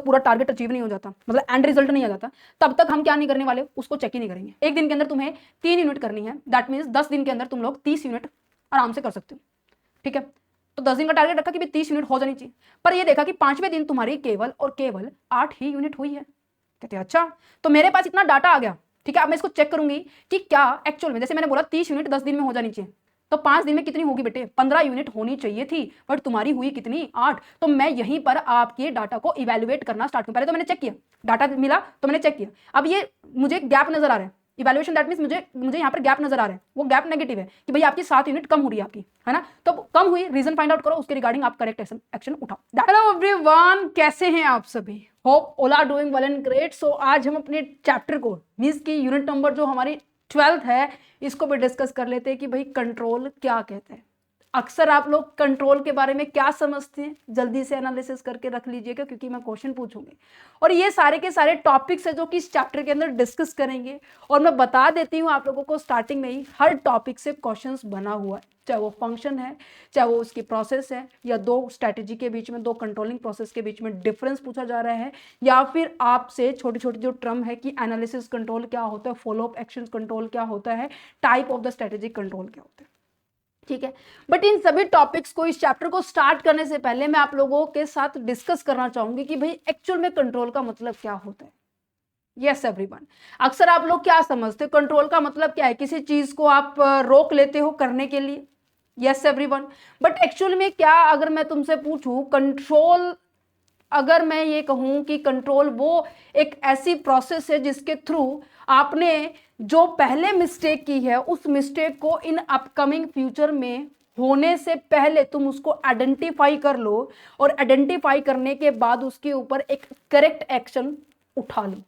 तक पूरा target achieve नहीं हो जाता, मतलब एंड रिजल्ट नहीं आ जाता, तब तक हम क्या नहीं करने वाले, उसको चेक ही नहीं करेंगे। एक दिन के अंदर तुम्हें 3 यूनिट करनी है, दैट मीन्स 10 दिन के अंदर तुम लोग 30 यूनिट आराम से कर सकते हो, ठीक है। तो 10 दिन का टारगेट रखा कि भाई 30 यूनिट हो जानी चाहिए, पर ये देखा कि 5वें दिन तुम्हारी केवल और केवल 8 ही यूनिट हुई है। कहते हैं अच्छा, तो मेरे पास इतना डाटा आ गया, ठीक है। अब मैं इसको चेक करूंगी कि क्या एक्चुअल में, जैसे मैंने बोला 30 यूनिट 10 दिन में हो जानी चाहिए, तो 5 दिन में कितनी होगी बेटे, 15 यूनिट होनी चाहिए थी, बट तुम्हारी हुई कितनी, 8। तो मैं यहीं पर आपके डाटा को इवेल्युएट करना स्टार्ट करूं। पहले तो मैंने चेक किया, डाटा मिला तो मैंने चेक किया, अब ये मुझे गैप नजर आ रहा है, इवैल्यूएशन दैट मींस मुझे यहाँ पर गैप नजर आ रहा है, वो गैप नेगेटिव है कि भाई आपकी 7 यूनिट कम हो रही है आपकी, है ना। तो कम हुई, रीजन फाइंड आउट करो, उसके रिगार्डिंग आप करेक्ट एक्शन उठाओ। हेलो एवरीवन, कैसे हैं आप सभी, hope all are doing well and great. So आज हम अपने चैप्टर को मींस की यूनिट नंबर जो हमारी 12th है, इसको भी डिस्कस कर लेते हैं कि भाई कंट्रोल क्या कहते हैं। अक्सर आप लोग कंट्रोल के बारे में क्या समझते हैं, जल्दी से एनालिसिस करके रख लीजिएगा, क्योंकि मैं क्वेश्चन पूछूंगी और ये सारे के सारे टॉपिक्स है जो कि इस चैप्टर के अंदर डिस्कस करेंगे। और मैं बता देती हूँ आप लोगों को स्टार्टिंग में ही, हर टॉपिक से क्वेश्चंस बना हुआ है, चाहे वो फंक्शन है, चाहे वो उसकी प्रोसेस है, या दो स्ट्रैटेजी के बीच में, दो कंट्रोलिंग प्रोसेस के बीच में डिफरेंस पूछा जा रहा है, या फिर आपसे छोटी छोटी जो टर्म है कि एनालिसिस कंट्रोल क्या होता है, फॉलो अप एक्शन कंट्रोल क्या होता है, type of the strategic control क्या होता है, ठीक है। बट इन सभी टॉपिक्स को, इस चैप्टर को स्टार्ट करने से पहले मैं आप लोगों के साथ डिस्कस करना चाहूंगी कि भाई एक्चुअल में कंट्रोल का मतलब क्या होता है। यस एवरीवन, अक्सर आप लोग क्या समझते हो, कंट्रोल का मतलब क्या है, किसी चीज को आप रोक लेते हो करने के लिए। यस एवरीवन, बट एक्चुअल में क्या, अगर मैं तुमसे पूछूं कंट्रोल, अगर मैं ये कहूं कि कंट्रोल वो एक ऐसी प्रोसेस है जिसके थ्रू आपने जो पहले मिस्टेक की है, उस मिस्टेक को इन अपकमिंग फ्यूचर में होने से पहले तुम उसको आइडेंटिफाई कर लो, और आइडेंटिफाई करने के बाद उसके ऊपर एक करेक्ट एक्शन उठा लो।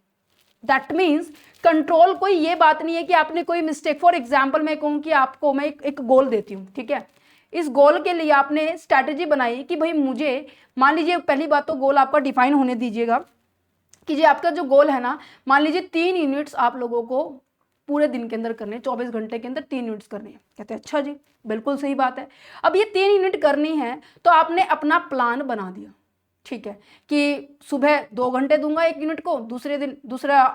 दैट मीन्स कंट्रोल कोई ये बात नहीं है कि आपने कोई मिस्टेक, फॉर एग्जाम्पल मैं कहूं कि आपको मैं एक गोल देती हूं, ठीक है। इस गोल के लिए आपने स्ट्रैटेजी बनाई कि भाई मुझे, मान लीजिए पहली बात तो गोल आपका डिफाइन होने दीजिएगा कि जी आपका जो गोल है ना, मान लीजिए 3 यूनिट्स आप लोगों को पूरे दिन के अंदर करने, 24 घंटे के अंदर 3 यूनिट्स करनी है। कहते हैं अच्छा जी, बिल्कुल सही बात है। अब ये 3 यूनिट करनी है तो आपने अपना प्लान बना दिया, ठीक है, कि सुबह 2 घंटे दूंगा 1 यूनिट को, दूसरे दिन दूसरा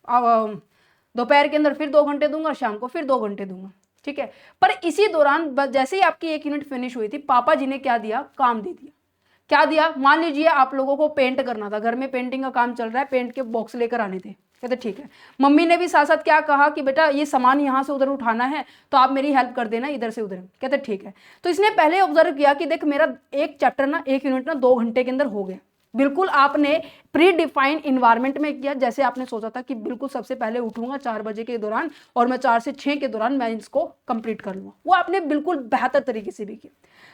दोपहर के अंदर फिर 2 घंटे दूंगा, शाम को फिर 2 घंटे दूंगा, ठीक है। पर इसी दौरान जैसे ही आपकी 1 यूनिट फिनिश हुई थी, पापा जी ने क्या दिया, काम दे दिया। क्या दिया, मान लीजिए आप लोगों को पेंट करना था, घर में पेंटिंग का काम चल रहा है, पेंट के बॉक्स लेकर आने थे। कहते ठीक है। मम्मी ने भी साथ साथ क्या कहा कि बेटा ये सामान यहाँ से उधर उठाना है, तो आप मेरी हेल्प कर देना इधर से उधर। कहते ठीक है। तो इसने पहले ऑब्जर्व किया कि देख मेरा एक चैप्टर ना, 1 यूनिट ना 2 घंटे के अंदर हो गया। बिल्कुल आपने प्री डिफाइंड इन्वायरमेंट में किया, जैसे आपने सोचा था कि बिल्कुल सबसे पहले उठूंगा 4 बजे के दौरान और मैं 4 से 6 के दौरान मैं इसको कंप्लीट कर लूंगा, वो आपने बिल्कुल बेहतर तरीके से भी किया।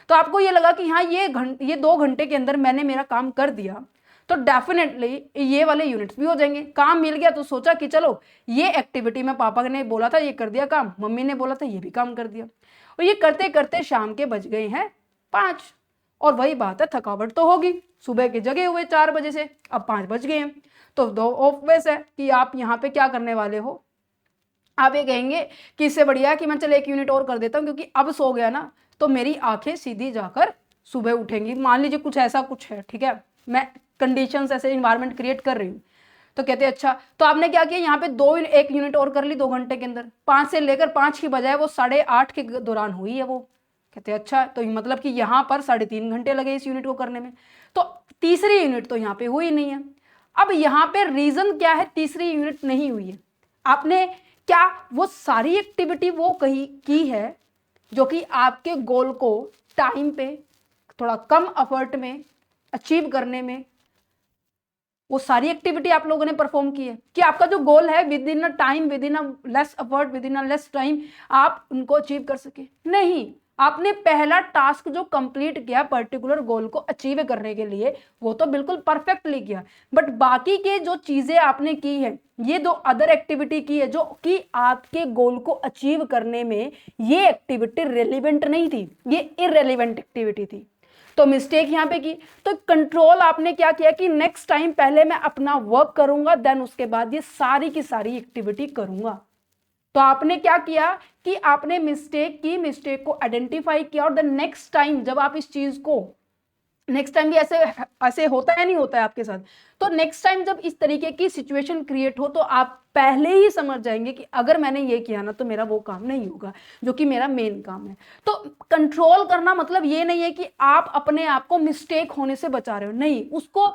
तो आपको ये लगा कि हाँ ये 2 घंटे के अंदर मैंने मेरा काम कर दिया, तो डेफिनेटली ये वाले यूनिट्स भी हो जाएंगे। काम मिल गया तो सोचा कि चलो ये एक्टिविटी में पापा ने बोला था ये कर दिया काम, मम्मी ने बोला था ये भी काम कर दिया, और ये करते करते शाम के बज गए हैं 5। और वही बात है, थकावट तो होगी, सुबह के जगे हुए 4 बजे से, अब 5 बज गए हैं। तो दो ऑब्वियस है कि आप यहाँ पे क्या करने वाले हो, आप ये कहेंगे कि इससे बढ़िया कि मैं चल 1 यूनिट और कर देता हूँ, क्योंकि अब सो गया ना तो मेरी आंखें सीधी जाकर सुबह उठेंगी। मान लीजिए कुछ ऐसा कुछ है, ठीक है, मैं कंडीशंस ऐसे इन्वायरमेंट क्रिएट कर रही हूँ। तो कहते हैं अच्छा, तो आपने क्या किया, यहाँ पे 1 यूनिट और कर ली 2 घंटे के अंदर, 5 से लेकर 5 की बजाय वो 8:30 के दौरान हुई है वो। कहते हैं अच्छा, तो मतलब कि यहाँ पर 3.5 घंटे लगे इस यूनिट को करने में, तो तीसरी यूनिट तो यहाँ पे हुई नहीं है। अब यहाँ पे रीजन क्या है, तीसरी यूनिट नहीं हुई है, आपने क्या वो सारी एक्टिविटी वो कही की है जो कि आपके गोल को टाइम पे थोड़ा कम एफर्ट में अचीव करने में, वो सारी एक्टिविटी आप लोगों ने परफॉर्म की है कि आपका जो गोल है with in a time, with in a less effort, with in a less time आप उनको अचीव कर सके। नहीं, आपने पहला टास्क जो कंप्लीट किया पर्टिकुलर गोल को अचीव करने के लिए, वो तो बिल्कुल परफेक्टली किया, बट बाकी के जो चीजें आपने की है, ये 2 अदर एक्टिविटी की है जो कि आपके गोल को अचीव करने में ये एक्टिविटी रेलिवेंट नहीं थी, ये इररेलेवेंट एक्टिविटी थी। तो मिस्टेक यहां पे की, तो कंट्रोल आपने क्या किया कि नेक्स्ट टाइम पहले मैं अपना वर्क करूंगा, देन उसके बाद ये सारी की सारी एक्टिविटी करूंगा। तो आपने क्या किया कि आपने मिस्टेक की, मिस्टेक को आइडेंटिफाई किया, और द नेक्स्ट टाइम जब आप इस चीज को नेक्स्ट टाइम भी ऐसे ऐसे होता है नहीं होता है आपके साथ। तो नेक्स्ट टाइम जब इस तरीके की सिचुएशन क्रिएट हो तो आप पहले ही समझ जाएंगे कि अगर मैंने ये किया ना तो मेरा वो काम नहीं होगा जो कि मेरा मेन काम है। तो कंट्रोल करना मतलब ये नहीं है कि आप अपने आप को मिस्टेक होने से बचा रहे हो, नहीं, उसको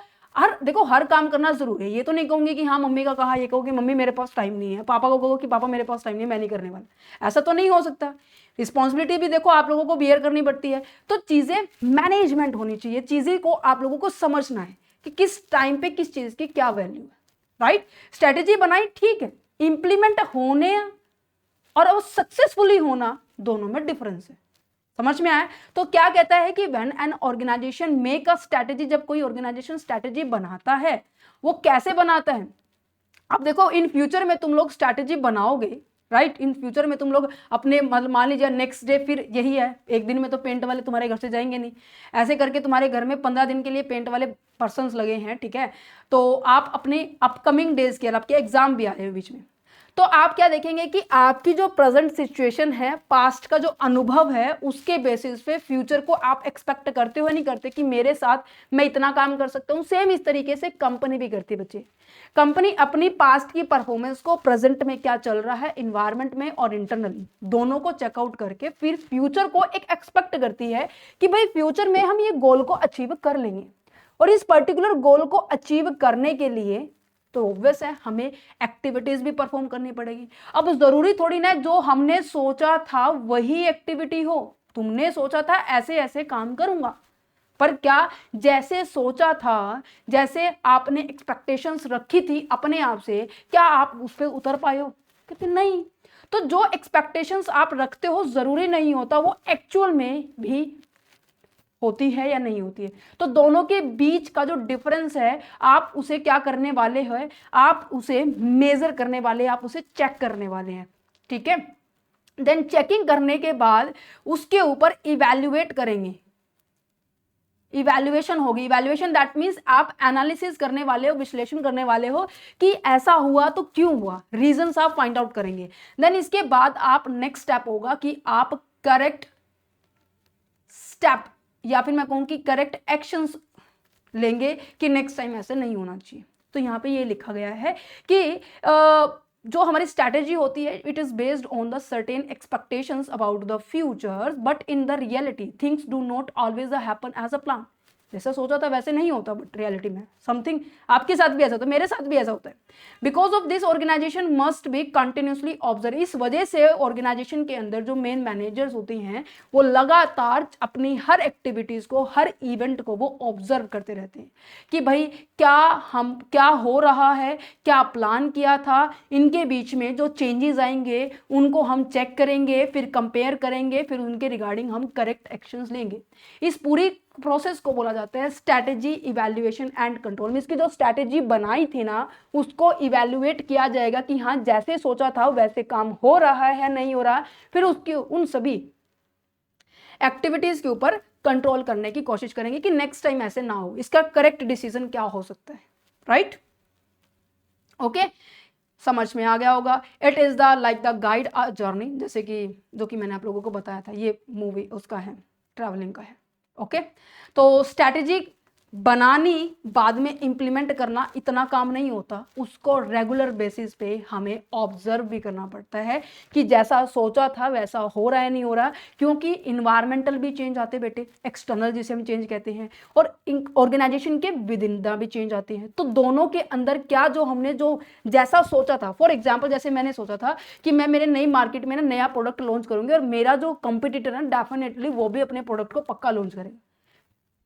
देखो हर काम करना जरूरी है। ये तो नहीं कहूंगी कि हाँ मम्मी का कहा, ये कहो कि मम्मी मेरे पास टाइम नहीं है, पापा को कहो कि पापा मेरे पास टाइम नहीं है, मैं नहीं करने वाला, ऐसा तो नहीं हो सकता। रिस्पॉन्सिबिलिटी भी देखो आप लोगों को बियर करनी पड़ती है। तो चीजें मैनेजमेंट होनी चाहिए, चीजें को आप लोगों को समझना है कि किस टाइम पे किस चीज की क्या वैल्यू है, राइट। स्ट्रेटेजी बनाई, ठीक है, इंप्लीमेंट होने और सक्सेसफुली होना दोनों में डिफरेंस है। समझ में आया? तो क्या कहता है कि when an organization make a strategy, जब कोई ऑर्गेनाइजेशन स्ट्रेटेजी बनाता है, वो कैसे बनाता है? अब देखो इन फ्यूचर में तुम लोग स्ट्रैटेजी बनाओगे, राइट। इन फ्यूचर में तुम लोग अपने मान लीजिए नेक्स्ट डे फिर यही है, एक दिन में तो पेंट वाले तुम्हारे घर से जाएंगे नहीं, ऐसे करके तुम्हारे घर में 15 दिन के लिए पेंट वाले पर्सन्स लगे हैं, ठीक है। तो आप अपने अपकमिंग डेज के, आपके एग्जाम भी आए हैं बीच में, तो आप क्या देखेंगे कि आपकी जो प्रेजेंट सिचुएशन है, पास्ट का जो अनुभव है, उसके बेसिस पे फ्यूचर को आप एक्सपेक्ट करते हो नहीं करते कि मेरे साथ मैं इतना काम कर सकता हूँ। सेम इस तरीके से कंपनी भी करती है बच्चे। कंपनी अपनी पास्ट की परफॉर्मेंस को प्रेजेंट में क्या चल रहा है एनवायरनमेंट में और इंटरनली दोनों को चेकआउट करके फिर फ्यूचर को एक एक्सपेक्ट करती है कि भाई फ्यूचर में हम ये गोल को अचीव कर लेंगे, और इस पर्टिकुलर गोल को अचीव करने के लिए तो ऑब्वियस है हमें एक्टिविटीज भी परफॉर्म करनी पड़ेगी। अब जरूरी थोड़ी ना जो हमने सोचा था वही एक्टिविटी हो। तुमने सोचा था ऐसे ऐसे काम करूंगा, पर क्या जैसे सोचा था, जैसे आपने एक्सपेक्टेशंस रखी थी अपने आप से, क्या आप उस पर उतर पाए हो? कहते नहीं। तो जो एक्सपेक्टेशंस आप रखते हो जरूरी नहीं होता वो एक्चुअल में भी होती है या नहीं होती है। तो दोनों के बीच का जो डिफरेंस है आप उसे क्या करने वाले हैं, आप उसे मेजर करने वाले, आप उसे चेक करने वाले हैं, ठीक है। देन चेकिंग करने के बाद उसके ऊपर इवैल्यूएट करेंगे, इवैल्यूएशन होगी। इवैल्यूएशन दैट मींस आप एनालिसिस करने वाले हो, विश्लेषण करने वाले हो कि ऐसा हुआ तो क्यों हुआ, रीजंस आप फाइंड आउट करेंगे। देन इसके बाद आप नेक्स्ट स्टेप होगा कि आप करेक्ट स्टेप या फिर मैं कहूं कि करेक्ट एक्शंस लेंगे कि नेक्स्ट टाइम ऐसे नहीं होना चाहिए। तो यहाँ पे ये लिखा गया है कि जो हमारी स्ट्रैटेजी होती है it is based on the certain expectations about the future, but in the reality things do not always happen as a plan. जैसा सोचा था वैसे नहीं होता, बट रियलिटी में समथिंग आपके साथ भी ऐसा होता है, मेरे साथ भी ऐसा होता है। Because of this organization must be continuously observe. इस वजह से ऑर्गेनाइजेशन के अंदर जो मेन मैनेजर्स होते हैं वो लगातार अपनी हर एक्टिविटीज को, हर इवेंट को वो ऑब्जर्व करते रहते हैं कि भाई क्या हो रहा है, क्या प्लान किया था, इनके बीच में जो चेंजेस आएंगे उनको हम चेक करेंगे, फिर कंपेयर करेंगे, फिर उनके रिगार्डिंग हम करेक्ट एक्शंस लेंगे। इस पूरी प्रोसेस को बोला जाता है स्ट्रैटेजी इवैल्यूएशन एंड कंट्रोल। में इसकी जो स्ट्रैटेजी बनाई थी ना उसको इवैल्यूएट किया जाएगा कि हाँ जैसे सोचा था वैसे काम हो रहा है या नहीं हो रहा, फिर उसकी उन सभी एक्टिविटीज के ऊपर कंट्रोल करने की कोशिश करेंगे कि नेक्स्ट टाइम ऐसे ना हो, इसका करेक्ट डिसीजन क्या हो सकता है, राइट। ओके, समझ में आ गया होगा। It is the like the guide a journey, जैसे कि जो कि मैंने आप लोगों को बताया था, ये मूवी उसका है, ट्रैवलिंग का है। ओके, तो स्ट्रैटेजी बनानी बाद में इंप्लीमेंट करना इतना काम नहीं होता, उसको रेगुलर बेसिस पे हमें ऑब्जर्व भी करना पड़ता है कि जैसा सोचा था वैसा हो रहा है नहीं हो रहा, क्योंकि इन्वायरमेंटल भी चेंज आते बेटे, एक्सटर्नल जिसे हम चेंज कहते हैं, और ऑर्गेनाइजेशन के विदिनता भी चेंज आते हैं। तो दोनों के अंदर क्या जो हमने जो जैसा सोचा था, फॉर एग्जाम्पल जैसे मैंने सोचा था कि मैं मेरे नई मार्केट में ना नया प्रोडक्ट लॉन्च करूंगी और मेरा जो कंपटीटर है डेफिनेटली वो भी अपने प्रोडक्ट को पक्का लॉन्च करेगा,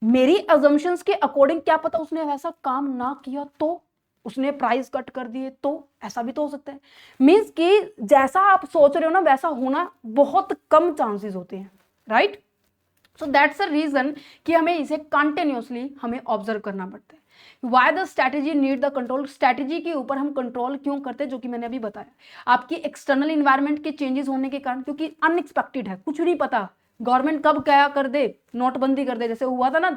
मेरी अजम्पशंस के अकॉर्डिंग क्या पता उसने वैसा काम ना किया तो, उसने प्राइस कट कर दिए तो, ऐसा भी तो हो सकता है। मींस कि जैसा आप सोच रहे हो ना वैसा होना बहुत कम चांसेस होते हैं, राइट। सो दैट्स अ रीजन कि हमें इसे कंटिन्यूसली हमें ऑब्जर्व करना पड़ता है। Why the strategy need the control, strategy के ऊपर हम कंट्रोल क्यों करते हैं, जो कि मैंने अभी बताया, आपकी एक्सटर्नल इन्वायरमेंट के चेंजेस होने के कारण, क्योंकि अनएक्सपेक्टेड है, कुछ नहीं पता गवर्नमेंट कब क्या कर दे, नोटबंदी कर दे, जैसे हुआ था ना,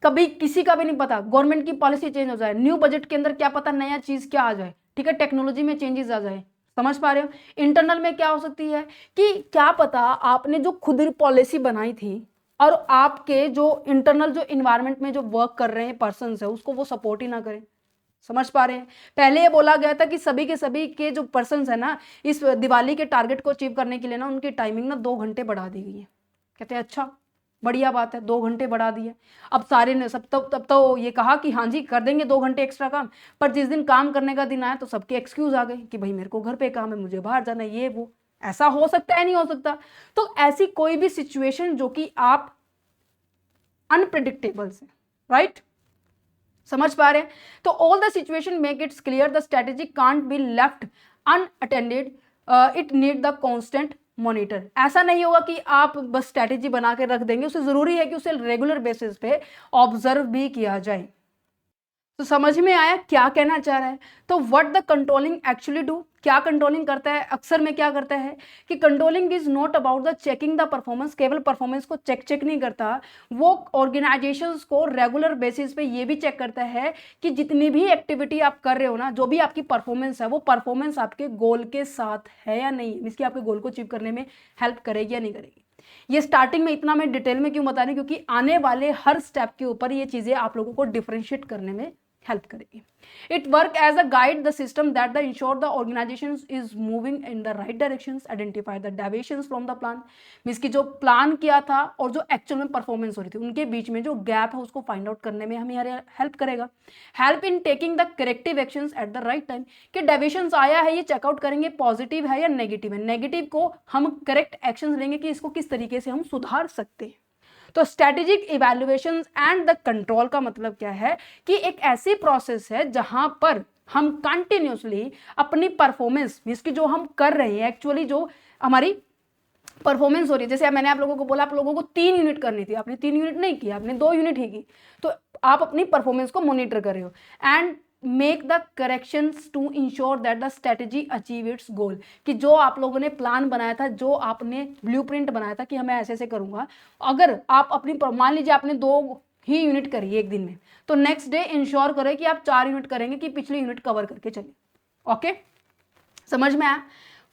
कभी किसी का भी नहीं पता, गवर्नमेंट की पॉलिसी चेंज हो जाए, न्यू बजट के अंदर क्या पता नया चीज क्या आ जाए, ठीक है, टेक्नोलॉजी में चेंजेस आ जाए, समझ पा रहे हो। इंटरनल में क्या हो सकती है कि क्या पता आपने जो खुद पॉलिसी बनाई थी और आपके जो इंटरनल जो इन्वायरमेंट में जो वर्क कर रहे हैं पर्सन्स है उसको वो सपोर्ट ही ना करें। समझ पा रहे हैं? पहले ये बोला गया था कि सभी के जो पर्सन्स है ना इस दिवाली के टारगेट को अचीव करने के लिए ना उनकी टाइमिंग ना 2 घंटे बढ़ा दी गई है। कहते हैं अच्छा बढ़िया बात है, 2 घंटे बढ़ा दिए। अब सारे ने सब तब तो ये कहा कि हाँ जी कर देंगे 2 घंटे एक्स्ट्रा काम, पर जिस दिन काम करने का दिन आया तो सबके एक्सक्यूज आ गए कि भाई मेरे को घर पे काम है, मुझे बाहर जाना है, ये वो। ऐसा हो सकता है नहीं हो सकता? तो ऐसी कोई भी सिचुएशन जो कि आप अनप्रिडिक्टेबल है, राइट? समझ पा रहे हैं? तो all the situation make it's clear the strategy can't be left unattended, it need the constant monitor. ऐसा नहीं होगा कि आप बस स्ट्रेटेजी बना के रख देंगे, उसे जरूरी है कि उसे रेगुलर बेसिस पे ऑब्जर्व भी किया जाए। तो समझ में आया क्या कहना चाह रहा है? तो what the controlling actually do, क्या कंट्रोलिंग करता है? अक्सर में क्या करता है कि controlling is not about the checking the performance, केवल परफॉर्मेंस को चेक नहीं करता, वो ऑर्गेनाइजेशंस को रेगुलर बेसिस पे ये भी चेक करता है कि जितनी भी एक्टिविटी आप कर रहे हो ना, जो भी आपकी परफॉर्मेंस है वो परफॉर्मेंस आपके गोल के साथ है या नहीं, इसकी आपके गोल को अचीव करने में हेल्प करेगी या नहीं करेगी। ये स्टार्टिंग में इतना मैं डिटेल में क्यों बता रही हूँ, क्योंकि आने वाले हर स्टेप के ऊपर ये चीजें आप लोगों को डिफरेंशिएट करने में हेल्प करेगी। It work as a guide the system that the ensure the organization is moving in the right directions, identify the deviations from the plan. Means की जो प्लान किया था और जो एक्चुअल में परफॉर्मेंस हो रही थी उनके बीच में जो गैप है उसको फाइंड आउट करने में हमें हेल्प करेगा। Help in taking the corrective actions at the right time, कि डेविएशंस आया है ये चेकआउट करेंगे पॉजिटिव है या नेगेटिव है, नेगेटिव को हम करेक्ट एक्शंस लेंगे कि इसको किस तरीके से हम सुधार सकते हैं। तो strategic evaluation and the control का मतलब क्या है कि एक ऐसी प्रोसेस है जहां पर हम कंटिन्यूसली अपनी परफॉर्मेंस, मींस की जो हम कर रहे हैं एक्चुअली जो हमारी परफॉर्मेंस हो रही है, जैसे मैंने आप लोगों को बोला आप लोगों को 3 यूनिट करनी थी, आपने 3 यूनिट नहीं की, आपने 2 यूनिट ही की, तो आप अपनी परफॉर्मेंस को मॉनिटर कर रहे हो and make the corrections to ensure that the strategy achieve its goal, कि जो आप लोगों ने प्लान बनाया था, जो आपने ब्लूप्रिंट बनाया था कि हमें ऐसे ऐसे करूंगा, अगर आप अपनी मान लीजिए आपने 2 ही यूनिट करी एक दिन में, तो नेक्स्ट डे इंश्योर करें कि आप 4 यूनिट करेंगे कि पिछली यूनिट कवर करके चलिए। ओके, समझ में आया?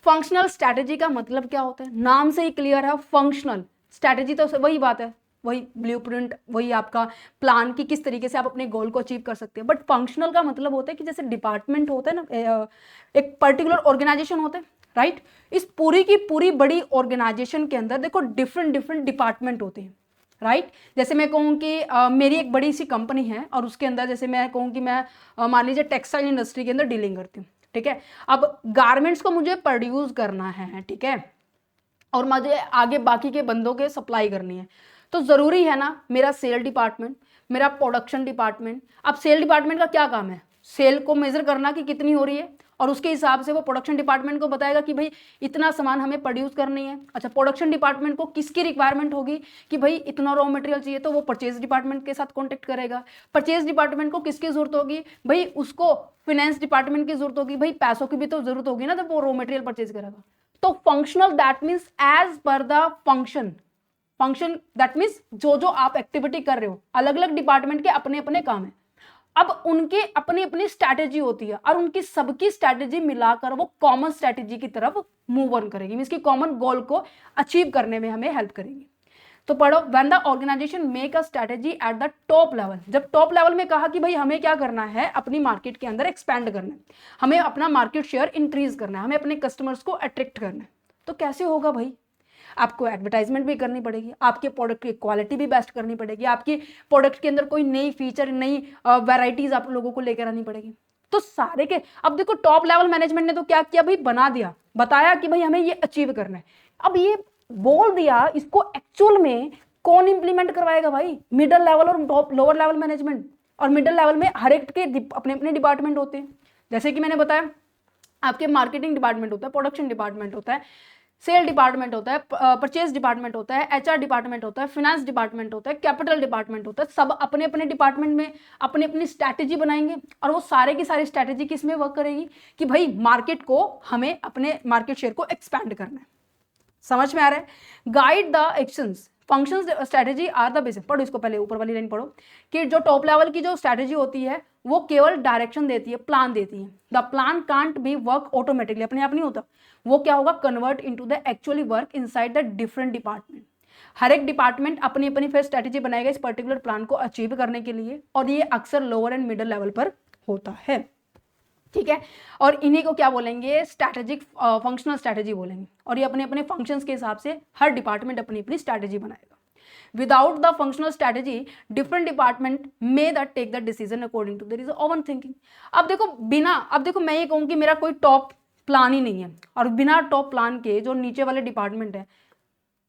फंक्शनल स्ट्रैटेजी का मतलब क्या होता है? नाम से ही क्लियर है, फंक्शनल स्ट्रैटेजी तो वही बात है, वही ब्लूप्रिंट, वही आपका प्लान कि किस तरीके से आप अपने गोल को अचीव कर सकते हैं। बट फंक्शनल का मतलब होता है कि जैसे डिपार्टमेंट होता है ना, एक पर्टिकुलर ऑर्गेनाइजेशन होता है, राइट? इस पूरी की पूरी बड़ी ऑर्गेनाइजेशन के अंदर देखो डिफरेंट डिफरेंट डिपार्टमेंट होते हैं, राइट? जैसे मैं कहूँ कि मेरी एक बड़ी सी कंपनी है और उसके अंदर जैसे मैं कहूँ कि मैं मान लीजिए टेक्सटाइल इंडस्ट्री के अंदर डीलिंग करती हूँ, ठीक है? अब गारमेंट्स को मुझे प्रोड्यूस करना है, ठीक है, और मुझे आगे बाकी के बंदों के सप्लाई करनी है, तो जरूरी है ना मेरा सेल डिपार्टमेंट, मेरा प्रोडक्शन डिपार्टमेंट। अब सेल डिपार्टमेंट का क्या काम है? सेल को मेजर करना कि कितनी हो रही है, और उसके हिसाब से वो प्रोडक्शन डिपार्टमेंट को बताएगा कि भाई इतना सामान हमें प्रोड्यूस करनी है। अच्छा, प्रोडक्शन डिपार्टमेंट को किसकी रिक्वायरमेंट होगी कि भाई इतना रॉ मटेरियल चाहिए, तो वो परचेज डिपार्टमेंट के साथ कॉन्टेक्ट करेगा। परचेज डिपार्टमेंट को किसकी जरूरत होगी? भाई उसको फिनेंस डिपार्टमेंट की जरूरत होगी, भाई पैसों की भी तो जरूरत होगी ना, तो वो रॉ मटेरियल परचेज करेगा। तो functional that means as per the function, function that means जो जो आप एक्टिविटी कर रहे हो, अलग अलग डिपार्टमेंट के अपने अपने काम है, अब उनके अपनी अपनी स्ट्रैटेजी होती है और उनकी सबकी स्ट्रैटेजी मिलाकर वो कॉमन स्ट्रैटेजी की तरफ मूव ऑन करेगी, मींस की कॉमन गोल को अचीव करने में हमें हेल्प करेगी। तो पढ़ो, when the organization make a strategy at the top level, जब टॉप लेवल में कहा कि भाई हमें क्या करना है, अपनी मार्केट के अंदर एक्सपैंड करना है, हमें अपना मार्केट शेयर इंक्रीज करना है, हमें अपने कस्टमर्स को अट्रैक्ट करना है, तो कैसे होगा भाई? आपको एडवर्टाइजमेंट भी करनी पड़ेगी, आपके प्रोडक्ट की क्वालिटी भी बेस्ट करनी पड़ेगी, आपकी प्रोडक्ट के अंदर कोई नई फीचर, नई वैरायटीज आप लोगों को लेकर आनी पड़ेगी। तो सारे के अब देखो टॉप लेवल मैनेजमेंट ने तो क्या किया भाई, बना दिया, बताया कि भाई हमें ये अचीव करना है। अब ये बोल दिया, इसको एक्चुअल में कौन इंप्लीमेंट करवाएगा भाई? मिडिल लेवल और टॉप लोअर लेवल मैनेजमेंट। और मिडिल लेवल में हर एक के अपने अपने डिपार्टमेंट होते हैं, जैसे कि मैंने बताया आपके मार्केटिंग डिपार्टमेंट होता है, प्रोडक्शन डिपार्टमेंट होता है, सेल डिपार्टमेंट होता है, परचेज डिपार्टमेंट होता है, एचआर डिपार्टमेंट होता है, फाइनेंस डिपार्टमेंट होता है, कैपिटल डिपार्टमेंट होता है। सब अपने अपने डिपार्टमेंट में अपनी अपनी स्ट्रैटेजी बनाएंगे और वो सारे की सारी स्ट्रैटेजी किस में वर्क करेगी कि भाई मार्केट को हमें अपने मार्केट शेयर को एक्सपैंड करना है। समझ में आ रहा है? Guide the actions, functions, strategy are the basis. पढ़ो इसको, पहले ऊपर वाली लाइन पढ़ो कि जो टॉप लेवल की जो स्ट्रैटेजी होती है वो केवल डायरेक्शन देती है, प्लान देती है। The plan can't be work automatically, अपने आप नहीं होता, वो क्या होगा, convert into the actually work inside the different department. हर एक डिपार्टमेंट अपनी अपनी फिर स्ट्रैटेजी बनाएगा इस पर्टिकुलर प्लान को अचीव करने के लिए, और ये अक्सर लोअर एंड मिडिल लेवल पर होता है, ठीक है। और इन्हीं को क्या बोलेंगे, स्ट्रैटेजिक फंक्शनल स्ट्रैटेजी बोलेंगे। और ये अपने अपने फंक्शंस के हिसाब से हर डिपार्टमेंट अपनी अपनी स्ट्रैटेजी बनाएगा। Without the functional strategy, different department may that take the decision according to their own thinking. अब देखो मैं ये कहूँ कि मेरा कोई टॉप प्लान ही नहीं है, और बिना टॉप प्लान के जो नीचे वाले डिपार्टमेंट है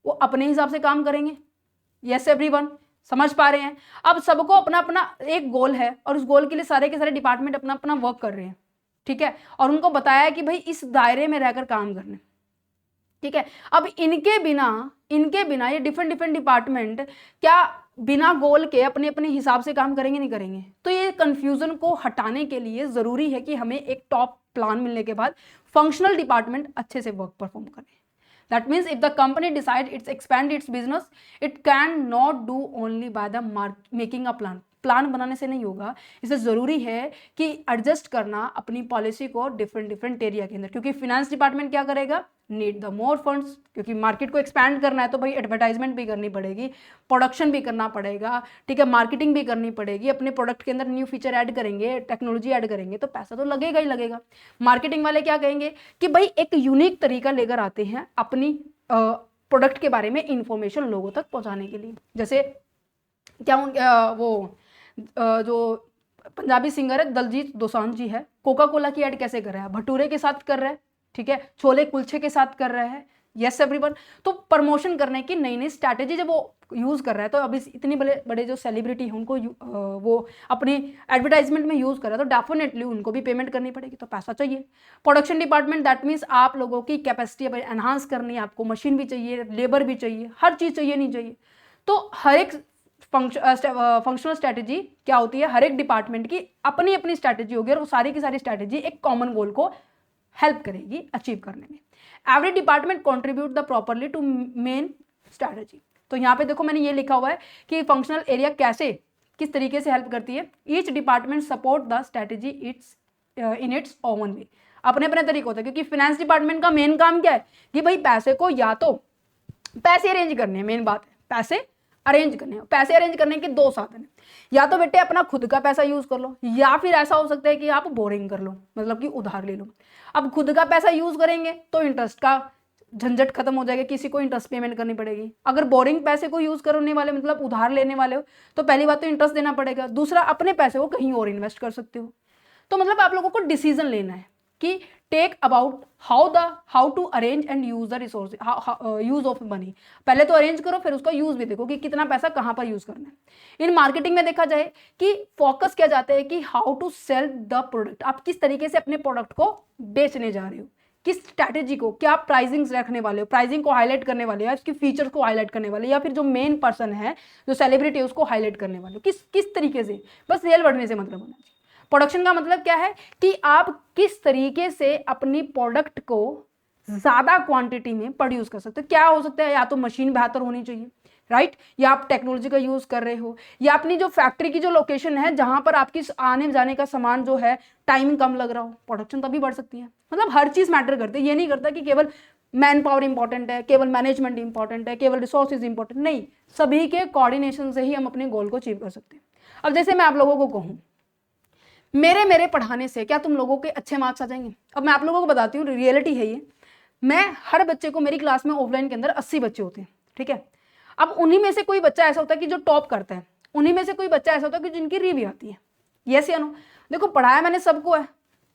वो अपने हिसाब से काम करेंगे। यस एवरीवन, समझ पा रहे हैं? अब सबको अपना अपना एक गोल है, और उस गोल के लिए सारे के सारे डिपार्टमेंट अपना अपना वर्क कर रहे हैं, ठीक है। और उनको बताया है कि भाई इस दायरे में रहकर काम करना, ठीक है। अब इनके बिना ये डिफरेंट डिपार्टमेंट क्या बिना गोल के अपने अपने हिसाब से काम करेंगे? नहीं करेंगे। तो ये कंफ्यूजन को हटाने के लिए जरूरी है कि हमें एक टॉप प्लान मिलने के बाद फंक्शनल डिपार्टमेंट अच्छे से वर्क परफॉर्म करें। That means if the company decide it's expand its business, it can not do only by the making a plan. Plan बनाने से नहीं होगा, इसे जरूरी है कि एडजस्ट करना अपनी पॉलिसी को डिफरेंट एरिया के अंदर, क्योंकि फिनेंस डिपार्टमेंट क्या करेगा, नीड द मोर फंड्स, क्योंकि मार्केट को एक्सपैंड करना है तो भाई एडवर्टाइजमेंट भी करनी पड़ेगी, प्रोडक्शन भी करना पड़ेगा, ठीक है, मार्केटिंग भी करनी पड़ेगी, अपने प्रोडक्ट के अंदर न्यू फीचर ऐड करेंगे, टेक्नोलॉजी ऐड करेंगे, तो पैसा तो लगेगा ही लगेगा। मार्केटिंग वाले क्या कहेंगे कि भाई एक यूनिक तरीका लेकर आते हैं अपनी प्रोडक्ट के बारे में इंफॉर्मेशन लोगों तक पहुंचाने के लिए। जैसे क्या वो जो पंजाबी सिंगर है दलजीत दोसांझ जी है, कोका कोला की ऐड कैसे कर रहा है, भटूरे के साथ कर रहा है, ठीक है, छोले कुलचे के साथ कर रहा है। यस एवरीवन, तो प्रमोशन करने की नई नई स्ट्रैटेजी जब वो यूज़ कर रहा है, तो अभी इतनी बड़े बड़े जो सेलिब्रिटी हैं उनको वो अपनी एडवर्टाइजमेंट में यूज़ कर रहा है, तो डेफिनेटली उनको भी पेमेंट करनी पड़ेगी, तो पैसा चाहिए। प्रोडक्शन डिपार्टमेंट, दैट मीन्स आप लोगों की कैपेसिटी एनहांस करनी है, आपको मशीन भी चाहिए, लेबर भी चाहिए, हर चीज़ चाहिए, नहीं चाहिए। तो हर एक फंक्शनल स्ट्रैटेजी क्या होती है, हर एक डिपार्टमेंट की अपनी अपनी स्ट्रैटेजी होगी, और वो सारी की सारी स्ट्रैटेजी एक कॉमन गोल को हेल्प करेगी अचीव करने में। Every department contribute the properly to main strategy. तो यहाँ पे देखो मैंने ये लिखा हुआ है कि फंक्शनल एरिया कैसे किस तरीके से हेल्प करती है। Each department support the strategy in its own way, अपने अपने तरीके होते हैं, क्योंकि फाइनेंस डिपार्टमेंट का मेन काम क्या है कि भाई पैसे को या तो पैसे अरेंज करने हैं, मेन बात है पैसे अरेंज करने हैं। पैसे अरेंज करने के दो साधन हैं, या तो बेटे अपना खुद का पैसा यूज कर लो, या फिर ऐसा हो सकता है कि आप बोरिंग कर लो, मतलब कि उधार ले लो। अब खुद का पैसा यूज करेंगे तो इंटरेस्ट का झंझट खत्म हो जाएगा, किसी को इंटरेस्ट पेमेंट करनी पड़ेगी। अगर बोरिंग पैसे को यूज करने वाले मतलब उधार लेने वाले हो, तो पहली बात तो इंटरेस्ट देना पड़ेगा, दूसरा अपने पैसे को कहीं और इन्वेस्ट कर सकते हो। तो मतलब आप लोगों को डिसीजन लेना है कि take about how to arrange and use the resource, use of money. पहले तो अरेंज करो, फिर उसका यूज भी देखो कि कितना पैसा कहाँ पर यूज करना है। इन मार्केटिंग में देखा जाए कि फोकस किया जाता है कि how to sell the product, आप किस तरीके से अपने प्रोडक्ट को बेचने जा रहे हो, किस स्ट्रैटेजी को, क्या प्राइसिंग रखने वाले हो, प्राइसिंग को हाईलाइट करने वाले हो, या इसके फीचर्स को हाईलाइट करने वाले, या फिर जो मेन पर्सन है जो सेलिब्रिटी है उसको हाईलाइट करने वाले हो, किस तरीके से। बस रियल बढ़ने से मतलब होना चाहिए। प्रोडक्शन का मतलब क्या है कि आप किस तरीके से अपनी प्रोडक्ट को ज्यादा क्वांटिटी में प्रोड्यूस कर सकते हो। क्या हो सकता है, या तो मशीन बेहतर होनी चाहिए, राइट, या आप टेक्नोलॉजी का यूज कर रहे हो, या अपनी जो फैक्ट्री की जो लोकेशन है जहां पर आपकी आने जाने का सामान जो है टाइमिंग कम लग रहा हो, प्रोडक्शन तभी बढ़ सकती है। मतलब हर चीज मैटर करती है। ये नहीं करता कि केवल मैन पावर इंपॉर्टेंट है, केवल मैनेजमेंट इंपॉर्टेंट है, केवल रिसोर्सेज इंपॉर्टेंट, नहीं, सभी के कोऑर्डिनेशन से ही हम अपने गोल को अचीव कर सकते हैं। अब जैसे मैं आप लोगों को कहूँ मेरे पढ़ाने से क्या तुम लोगों के अच्छे मार्क्स आ जाएंगे। अब मैं आप लोगों को बताती हूँ, रियलिटी है ये। मैं हर बच्चे को, मेरी क्लास में ऑफलाइन के अंदर 80 बच्चे होते हैं, ठीक है। अब उन्हीं में से कोई बच्चा ऐसा होता है कि जो टॉप करता है, उन्हीं में से कोई बच्चा ऐसा होता है कि जिनकी री भी आती है। यस या नो? देखो पढ़ाया मैंने सबको है,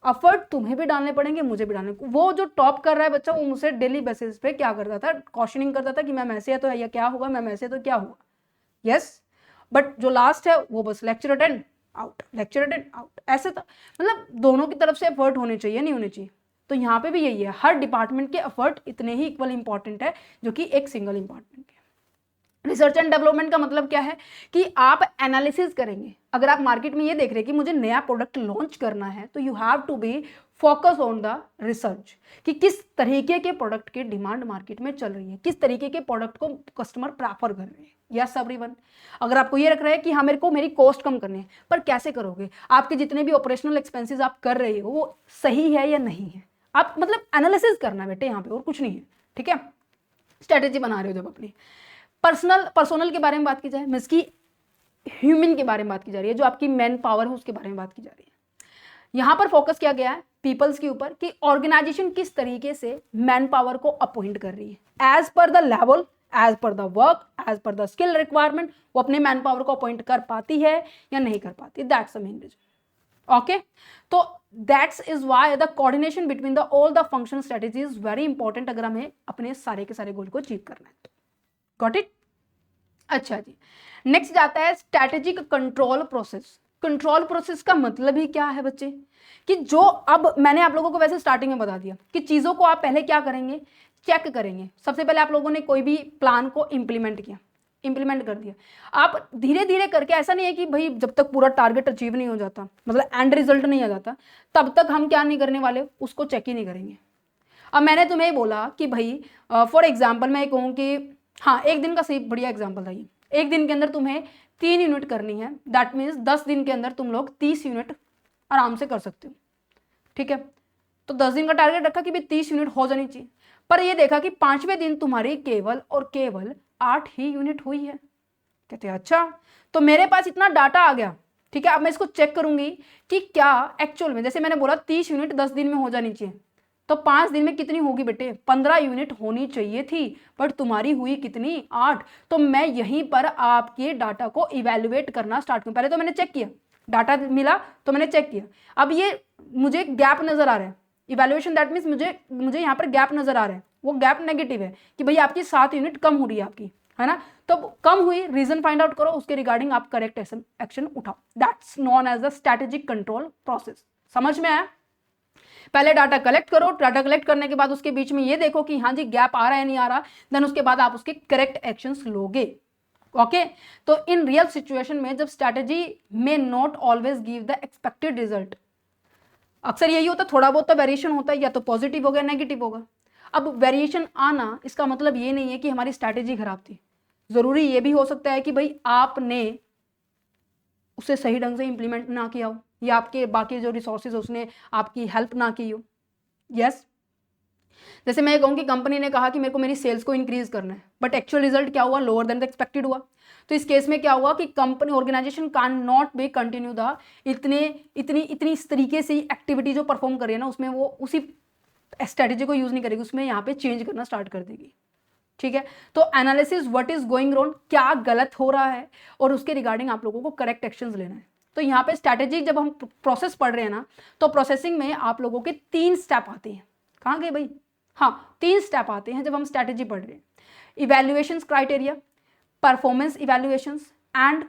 एफर्ट तुम्हें भी डालने पड़ेंगे, मुझे भी डालने। वो जो टॉप कर रहा है बच्चा, वो मुझसे डेली बेसिस पे क्या करता था, क्वेश्चनिंग करता था कि मैम ऐसे है तो है, या क्या होगा मैम ऐसे तो क्या हुआ। यस, बट जो लास्ट है वो बस lecture attend out, lecture attend out, ऐसे था। मतलब दोनों की तरफ से एफर्ट होने चाहिए, नहीं होने चाहिए। तो यहाँ पे भी यही है, हर डिपार्टमेंट के एफर्ट इतने ही इक्वल इंपॉर्टेंट है जो कि एक सिंगल इंपॉर्टेंट है। रिसर्च एंड डेवलपमेंट का मतलब क्या है कि आप एनालिसिस करेंगे। अगर आप मार्केट में ये देख रहे हैं कि मुझे नया प्रोडक्ट लॉन्च करना है, तो you have to be focus on the research कि किस तरीके के प्रोडक्ट की डिमांड मार्केट में चल रही है, किस तरीके के प्रोडक्ट को कस्टमर प्रेफर कर रहे हैं। यस एवरीवन, अगर आपको ये रख रहा है कि हाँ मेरे को मेरी कॉस्ट कम करनी है, पर कैसे करोगे, आपके जितने भी ऑपरेशनल एक्सपेंसेस आप कर रहे हो वो सही है या नहीं है, आप मतलब एनालिसिस करना बेटे यहाँ पे, और कुछ नहीं है, ठीक है। स्ट्रेटेजी बना रहे हो जब अपनी, पर्सोनल के बारे में बात की जाए, मीन्स की ह्यूमन के बारे में बात की जा रही है, जो आपकी मैन पावर है उसके बारे में बात की जा रही है। यहां पर फोकस किया गया है पीपल्स के ऊपर कि ऑर्गेनाइजेशन किस तरीके से मैन पावर को अपॉइंट कर रही है as per the level, as per the work, as per the skill requirement, वो अपने मैन पावर को अपॉइंट कर पाती है या नहीं कर पाती। That's the main reason. Okay, तो that's is why the coordination between the all the function strategy is very important अगर हमें अपने सारे के सारे गोल को अचीव करना है तो। Got it? अच्छा जी, नेक्स्ट जाता है strategic control process. Control process का मतलब ही क्या है बच्चे, कि जो अब मैंने आप लोगों को वैसे स्टार्टिंग में बता दिया कि चीज़ों को आप पहले क्या करेंगे, चेक करेंगे। सबसे पहले आप लोगों ने कोई भी प्लान को इंप्लीमेंट किया, इंप्लीमेंट कर दिया, आप धीरे धीरे करके, ऐसा नहीं है कि भाई जब तक पूरा टारगेट अचीव नहीं हो जाता, मतलब एंड रिजल्ट नहीं आ जाता, तब तक हम क्या नहीं करने वाले, उसको चेक ही नहीं करेंगे। अब मैंने तुम्हें बोला कि भाई फॉर एग्जाम्पल मैं कहूँ कि हाँ, एक दिन का सही बढ़िया एग्जाम्पल था ये, एक दिन के अंदर तुम्हें 3 यूनिट करनी है, दैट मीन्स 10 दिन के अंदर तुम लोग 30 यूनिट आराम से कर सकते हो। ठीक है, तो 10 दिन का टारगेट रखा कि भाई 30 यूनिट हो जानी चाहिए, पर ये देखा कि 5वें दिन तुम्हारी केवल और केवल 8 ही यूनिट हुई है। कहते हैं अच्छा, तो मेरे पास इतना डाटा आ गया। ठीक है, अब मैं इसको चेक करूंगी कि क्या एक्चुअल में, जैसे मैंने बोला 30 यूनिट 10 दिन में हो जानी चाहिए, तो 5 दिन में कितनी होगी बेटे, 15 यूनिट होनी चाहिए थी, बट तुम्हारी हुई कितनी, 8। तो मैं यहीं पर आपके डाटा को इवेल्युएट करना स्टार्ट करूँ। पहले तो मैंने चेक किया, डाटा मिला तो मैंने चेक किया, अब ये मुझे गैप नजर आ रहा है, इवेल्युएशन दैट मीन्स मुझे यहाँ पर गैप नजर आ रहा है, वो गैप नेगेटिव है कि भाई आपकी 7 यूनिट कम हो रही है आपकी, है ना। तो कम हुई, रीजन फाइंड आउट करो, उसके रिगार्डिंग आप करेक्ट एक्शन उठाओ। That's known as the strategic control process. समझ में आया? पहले डाटा कलेक्ट करो, डाटा कलेक्ट करने के बाद उसके बीच में ये देखो कि हाँ जी गैप आ रहा है नहीं आ रहा, देन उसके बाद आप उसके करेक्ट एक्शंस लोगे। ओके, तो इन रियल सिचुएशन में जब स्ट्रैटेजी में not always give the expected result, अक्सर यही होता है, थोड़ा बहुत तो वेरिएशन होता है, या तो पॉजिटिव होगा नेगेटिव होगा। अब वेरिएशन आना इसका मतलब ये नहीं है कि हमारी स्ट्रैटेजी खराब थी, जरूरी ये भी हो सकता है कि भाई आपने उसे सही ढंग से इंप्लीमेंट ना किया हो, या आपके बाकी जो रिसोर्सेज उसने आपकी हेल्प ना की हो। यस, जैसे मैं कहूँ कि कंपनी ने कहा कि मेरे को मेरी सेल्स को इंक्रीज करना है, बट एक्चुअल रिजल्ट क्या हुआ, लोअर देन द एक्सपेक्टेड हुआ। तो इस केस में क्या हुआ कि company organization can not be continue the इतनी इस तरीके से एक्टिविटी जो परफॉर्म कर रही है ना, उसमें वो उसी स्ट्रेटेजी को यूज नहीं करेगी, उसमें यहाँ पे चेंज करना स्टार्ट कर देगी। ठीक है, तो analysis what is going wrong, क्या गलत हो रहा है, और उसके रिगार्डिंग आप लोगों को करेक्ट एक्शंस लेना है। तो यहाँ पे स्ट्रैटेजी जब हम प्रोसेस पढ़ रहे हैं ना, तो प्रोसेसिंग में आप लोगों के 3 स्टेप आते हैं। कहाँ गए भाई? हाँ, 3 स्टेप आते हैं जब हम स्ट्रैटेजी पढ़ रहे हैं। Evaluations criteria, performance evaluations and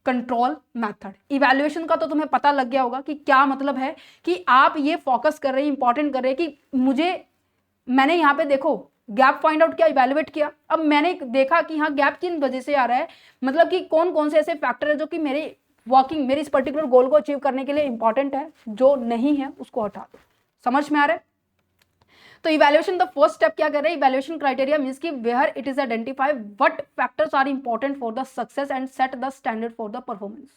control method. Evaluation का तो तुम्हें पता लग गया होगा कि क्या मतलब है, कि आप ये फोकस कर रहे हैं, इंपॉर्टेंट कर रहे हैं कि मैंने यहाँ पे देखो गैप फाइंड आउट किया, इवैल्यूएट किया, अब मैंने देखा कि हाँ गैप किन वजह से आ रहा है, मतलब कि कौन कौन से ऐसे फैक्टर है जो कि मेरे इस पर्टिकुलर गोल को अचीव करने के लिए इंपॉर्टेंट है, जो नहीं है उसको हटा दो। समझ में आ रहा है? तो इवैल्यूएशन द फर्स्ट स्टेप क्या कर रहे हैं, इवैल्यूएशन क्राइटेरिया मींस कि where it is identify what factors are important for the success and set the standard for the performance.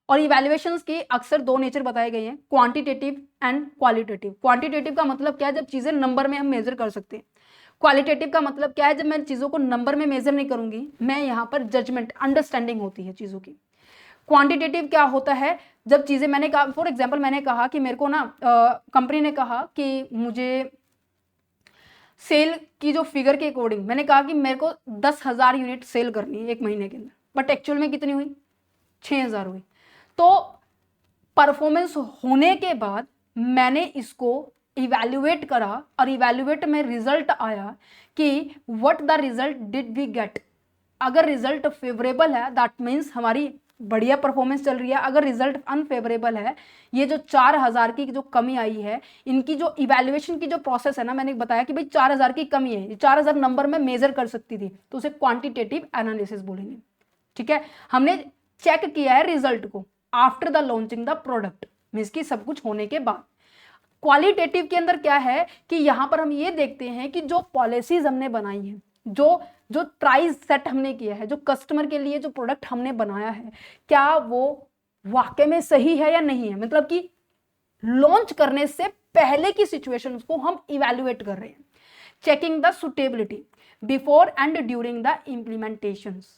और इवैल्यूएशंस के अक्सर 2 नेचर बताए गए हैं, क्वांटिटेटिव एंड क्वालिटेटिव। क्वांटिटेटिव का मतलब क्या है, जब चीजें नंबर में हम मेजर कर सकते हैं। क्वालिटेटिव का मतलब क्या है, जब मैं चीजों को नंबर में मेजर नहीं करूंगी, मैं यहाँ पर जजमेंट, अंडरस्टैंडिंग होती है चीजों की। क्वांटिटेटिव क्या होता है, जब चीजें, मैंने कहा फॉर एग्जांपल, मैंने कहा कि मेरे को ना कंपनी ने कहा कि मुझे सेल की जो फिगर के अकॉर्डिंग, मैंने कहा कि मेरे को 10,000 यूनिट सेल करनी है 1 महीने के अंदर, बट एक्चुअल में कितनी हुई, 6,000 हुई। तो परफॉर्मेंस होने के बाद मैंने इसको इवैल्यूएट करा, और इवैल्यूएट में रिजल्ट आया कि what the result did we get. अगर रिजल्ट फेवरेबल है दैट मीन्स हमारी बढ़िया परफॉर्मेंस चल रही है, अगर रिजल्ट अनफेवरेबल है, ये जो 4,000 की जो कमी आई है, इनकी जो इवैल्यूएशन की जो प्रोसेस है ना, मैंने बताया कि भाई 4,000 की कमी है, 4,000 नंबर में मेजर कर सकती थी, तो उसे क्वांटिटेटिव एनालिसिस बोलेंगे। ठीक है, हमने चेक किया है रिजल्ट को after the launching the product, means की सब कुछ होने के बाद। क्वालिटेटिव के अंदर क्या है कि यहां पर हम ये देखते हैं कि जो पॉलिसीज हमने बनाई है, जो प्राइस सेट हमने किया है, जो कस्टमर के लिए जो प्रोडक्ट हमने बनाया है, क्या वो वाकई में सही है या नहीं है। मतलब कि लॉन्च करने से पहले की सिचुएशंस को हम इवैल्यूएट कर रहे हैं। Checking the suitability, before and during the implementations.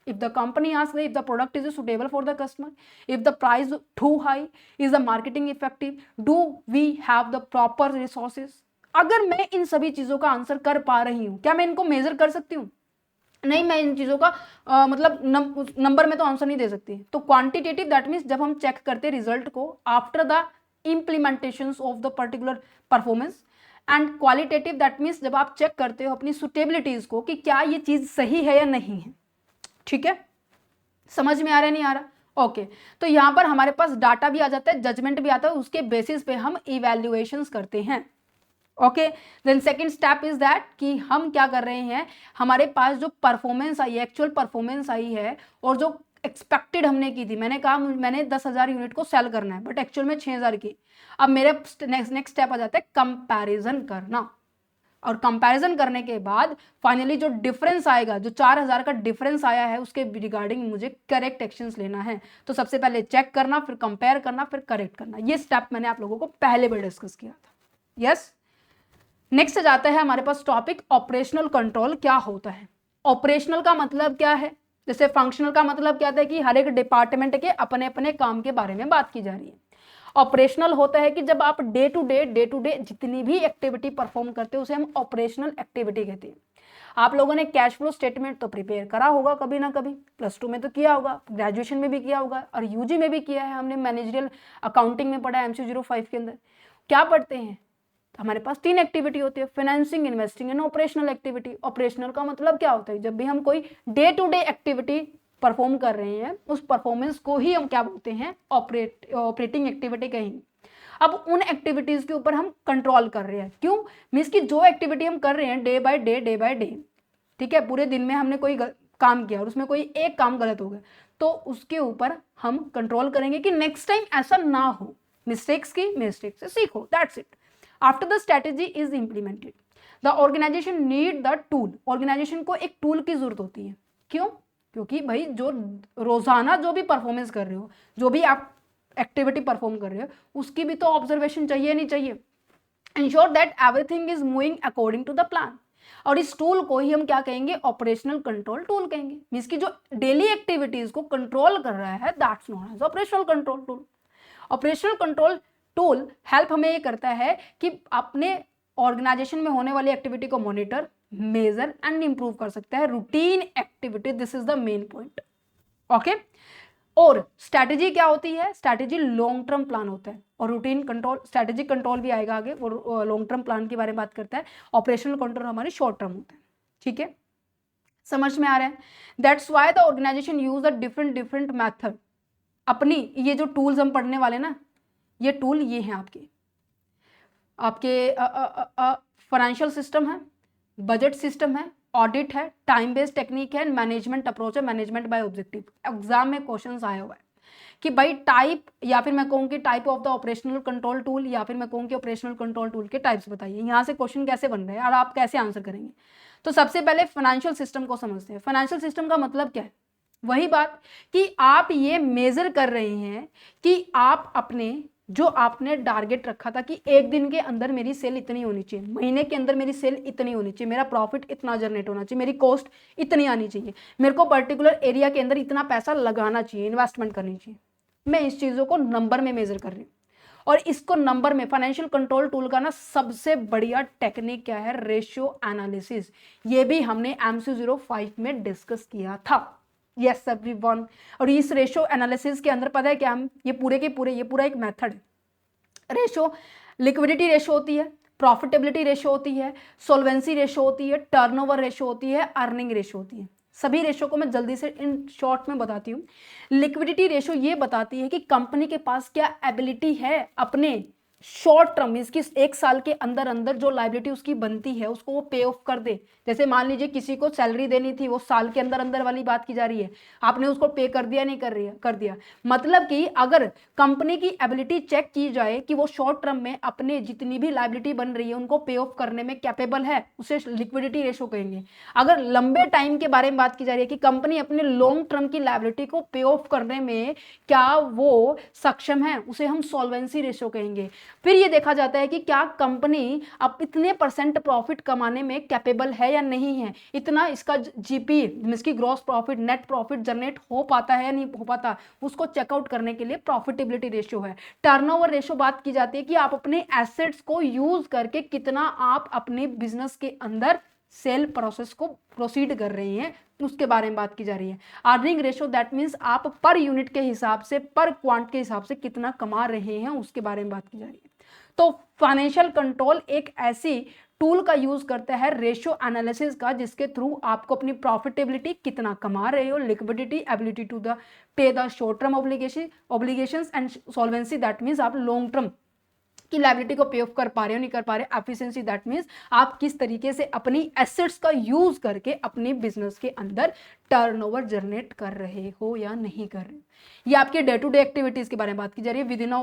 If the company asks if the product is suitable for the customer, if the price too high, is the marketing effective, do we have the proper resources. अगर मैं इन सभी चीजों का answer कर पा रही हूं, क्या मैं इनको मेजर कर सकती हूँ? नहीं, मैं इन चीजों का मतलब नंबर में तो आंसर नहीं दे सकती. तो क्वांटिटेटिव दैट मीन्स जब हम चेक करते रिजल्ट को after the implementation of the particular performance, and qualitative that means जब आप चेक करते हो अपनी सुटेबिलिटीज को कि क्या ये चीज सही है या नहीं है. ठीक है, समझ में आ रहा है नहीं आ रहा? ओके, तो यहां पर हमारे पास डाटा भी आ जाता है, जजमेंट भी आता है, उसके बेसिस पे हम इवैल्यूएशंस करते हैं. Okay, then second step is that कि हम क्या कर रहे हैं, हमारे पास जो परफॉर्मेंस आई है, एक्चुअल परफॉर्मेंस आई है और जो एक्सपेक्टेड हमने की थी, मैंने कहा मैंने 10,000 यूनिट को सेल करना है बट एक्चुअल में 6,000 की. अब मेरे नेक्स्ट स्टेप आ जाता है कंपैरिजन करना, और कंपैरिजन करने के बाद फाइनली जो डिफरेंस आएगा, जो 4,000 का डिफरेंस आया है, उसके रिगार्डिंग मुझे करेक्ट एक्शंस लेना है. तो सबसे पहले चेक करना, फिर कंपेयर करना, फिर करेक्ट करना. ये स्टेप मैंने आप लोगों को पहले भी डिस्कस किया था. यस, नेक्स्ट जाता है हमारे पास टॉपिक ऑपरेशनल कंट्रोल. क्या होता है ऑपरेशनल का मतलब क्या है? जैसे फंक्शनल का मतलब क्या था कि हर एक डिपार्टमेंट के अपने अपने काम के बारे में बात की जा रही है. ऑपरेशनल होता है कि जब आप डे टू डे जितनी भी एक्टिविटी परफॉर्म करते हो उसे हम ऑपरेशनल एक्टिविटी कहते हैं. आप लोगों ने कैश फ्लो स्टेटमेंट तो प्रिपेयर करा होगा कभी ना कभी, +2 में तो किया होगा, ग्रेजुएशन में भी किया होगा और यूजी में भी किया है. हमने मैनेजरियल अकाउंटिंग में पढ़ा है MCQ 05 के अंदर. क्या पढ़ते हैं? हमारे पास 3 एक्टिविटी होती है, financing, investing and operational activity. Operational का मतलब क्या होता है? जब भी हम कोई day to day activity perform कर रहे हैं उस परफॉर्मेंस को ही हम क्या बोलते हैं? ऑपरेटिंग एक्टिविटी कहेंगे. अब उन एक्टिविटीज के ऊपर हम कंट्रोल कर रहे हैं. क्यों? मीन्स कि जो एक्टिविटी हम कर रहे हैं डे बाय डे, ठीक है, पूरे दिन में हमने कोई काम किया और उसमें कोई एक काम गलत हो गया, तो उसके ऊपर हम कंट्रोल करेंगे कि नेक्स्ट टाइम ऐसा ना हो. मिस्टेक से सीखो, that's it. After the strategy is implemented, the organization need the tool. Organization को एक टूल की जरूरत होती है. क्यों? क्योंकि भाई जो रोजाना जो भी परफॉर्मेंस कर रहे हो, जो भी आप एक्टिविटी परफॉर्म कर रहे हो, उसकी भी तो ऑब्जर्वेशन चाहिए नहीं चाहिए. Ensure that everything is moving according to the plan. और इस टूल को ही हम क्या कहेंगे? ऑपरेशनल कंट्रोल टूल कहेंगे. मींस की जो डेली एक्टिविटीज को कंट्रोल कर रहा है, that's known as operational control tool. Operational control tool help हमें ये करता है कि अपने ऑर्गेनाइजेशन में होने वाली एक्टिविटी को मॉनिटर, मेजर एंड इंप्रूव कर सकता है. Routine activity, this is the main point. Okay, और स्ट्रैटेजी क्या होती है? स्ट्रैटेजी लॉन्ग टर्म प्लान होता है और रूटीन कंट्रोल, स्ट्रैटेजिक कंट्रोल भी आएगा आगे, वो लॉन्ग टर्म प्लान के बारे में बात करता है. ऑपरेशनल कंट्रोल हमारे शॉर्ट टर्म होता है. ठीक है, समझ में आ रहा है? That's why the organization use the different method. अपनी ये जो टूल्स हम पढ़ने वाले ना, ये टूल ये हैं आपके फाइनेंशियल सिस्टम है, बजट सिस्टम है, ऑडिट है, टाइम बेस्ड टेक्निक है, मैनेजमेंट अप्रोच है, मैनेजमेंट बाय ऑब्जेक्टिव. एग्जाम में क्वेश्चंस आया हुआ है कि भाई टाइप, या फिर मैं कहूँ कि type of the operational control tool, या फिर मैं कहूँ कि ऑपरेशनल कंट्रोल टूल के टाइप्स बताइए. यहाँ से क्वेश्चन कैसे बन रहे हैं और आप कैसे आंसर करेंगे? तो सबसे पहले फाइनेंशियल सिस्टम को समझते हैं. फाइनेंशियल सिस्टम का मतलब क्या है? वही बात कि आप ये मेजर कर रहे हैं कि आप अपने जो आपने टारगेट रखा था कि एक दिन के अंदर मेरी सेल इतनी होनी चाहिए, महीने के अंदर मेरी सेल इतनी होनी चाहिए, मेरा प्रॉफिट इतना जनरेट होना चाहिए, मेरी कॉस्ट इतनी आनी चाहिए, मेरे को पर्टिकुलर एरिया के अंदर इतना पैसा लगाना चाहिए, इन्वेस्टमेंट करनी चाहिए. मैं इस चीज़ों को नंबर में मेजर कर रही हूँ. और इसको नंबर में फाइनेंशियल कंट्रोल टूल का ना सबसे बढ़िया टेक्निक क्या है? Ratio analysis. ये भी हमने MCQ 05 में डिस्कस किया था. Yes everyone. और इस रेशियो एनालिसिस के अंदर पता है क्या, हम ये पूरे के पूरे, ये पूरा एक मेथड है. रेशियो, लिक्विडिटी रेशियो होती है, प्रॉफिटेबिलिटी रेशियो होती है, सोल्वेंसी रेशियो होती है, टर्नओवर रेशियो होती है, अर्निंग रेशियो होती है. सभी रेशियो को मैं जल्दी से इन शॉर्ट में बताती हूँ. लिक्विडिटी रेशियो ये बताती है कि कंपनी के पास क्या एबिलिटी है अपने शॉर्ट टर्म, इसकी एक साल के अंदर अंदर जो लायबिलिटी उसकी बनती है उसको वो पे ऑफ कर दे. जैसे मान लीजिए किसी को सैलरी देनी थी, वो साल के अंदर अंदर वाली बात की जा रही है, आपने उसको पे कर दिया, नहीं कर रही है, कर दिया. मतलब कि अगर कंपनी की एबिलिटी चेक की जाए कि वो शॉर्ट टर्म में अपने जितनी भी लायबिलिटी बन रही है उनको पे ऑफ करने में कैपेबल है, उसे लिक्विडिटी रेशियो कहेंगे. अगर लंबे टाइम के बारे में बात की जा रही है कि कंपनी अपने लॉन्ग टर्म की लायबिलिटी को पे ऑफ करने में क्या वो सक्षम है, उसे हम सॉल्वेंसी रेशियो कहेंगे. फिर ये देखा जाता है कि क्या कंपनी अब इतने परसेंट प्रॉफिट कमाने में कैपेबल है या नहीं है, इतना इसका जीपी मींस की gross profit net profit generate हो पाता है या नहीं हो पाता, उसको चेकआउट करने के लिए प्रॉफिटेबिलिटी रेशियो है। टर्नओवर रेशियो बात की जाती है कि आप अपने एसेट्स को यूज करके कितना आप अपने बिजनेस के अंदर सेल प्रोसेस को प्रोसीड कर रही हैं, उसके बारे में बात की जा रही है। अर्निंग रेशियो दैट मीन्स आप पर यूनिट के हिसाब से पर क्वांट के हिसाब से कितना कमा रहे हैं, उसके बारे में बात की जा रही है। तो फाइनेंशियल कंट्रोल एक ऐसी टूल का यूज करता है रेशियो एनालिसिस का, जिसके थ्रू आपको अपनी प्रॉफिटेबिलिटी कितना कमा रहे हो, liquidity, ability to the pay the short term obligations and solvency that means आप लॉन्ग टर्म की लायबिलिटी को पे ऑफ कर पा रहे हो नहीं कर पा रहे, एफिशिएंसी दैट मींस आप किस तरीके से अपनी एसेट्स का यूज करके अपने बिजनेस के अंदर टर्नओवर जनरेट कर रहे हो या नहीं कर रहे हो। ये आपके डे टू डे एक्टिविटीज के बारे में बात की जा रही है, with in a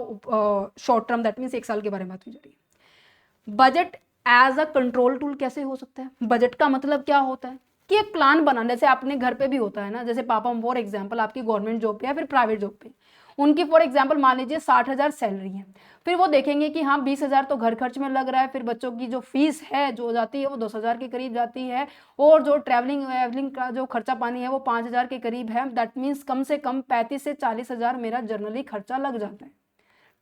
short term that means 1 साल के बारे में बात की जा रही है। Budget as a control tool कैसे हो सकता है? बजट का मतलब क्या होता है कि एक प्लान बनाना, जैसे अपने घर पे भी होता है ना, जैसे पापा फॉर एग्जाम्पल आपकी गवर्नमेंट जॉब पे या फिर प्राइवेट जॉब पे, उनकी फॉर एग्जाम्पल मान लीजिए 60,000 सैलरी है, फिर वो देखेंगे कि हाँ 20,000 तो घर खर्च में लग रहा है, फिर बच्चों की जो फीस है जो जाती है वो 10,000 के करीब जाती है, और जो ट्रैवलिंग का जो खर्चा पानी है वो 5,000 के करीब है। दैट मीन्स कम से कम 35 से 40,000 मेरा जनरली खर्चा लग जाता है,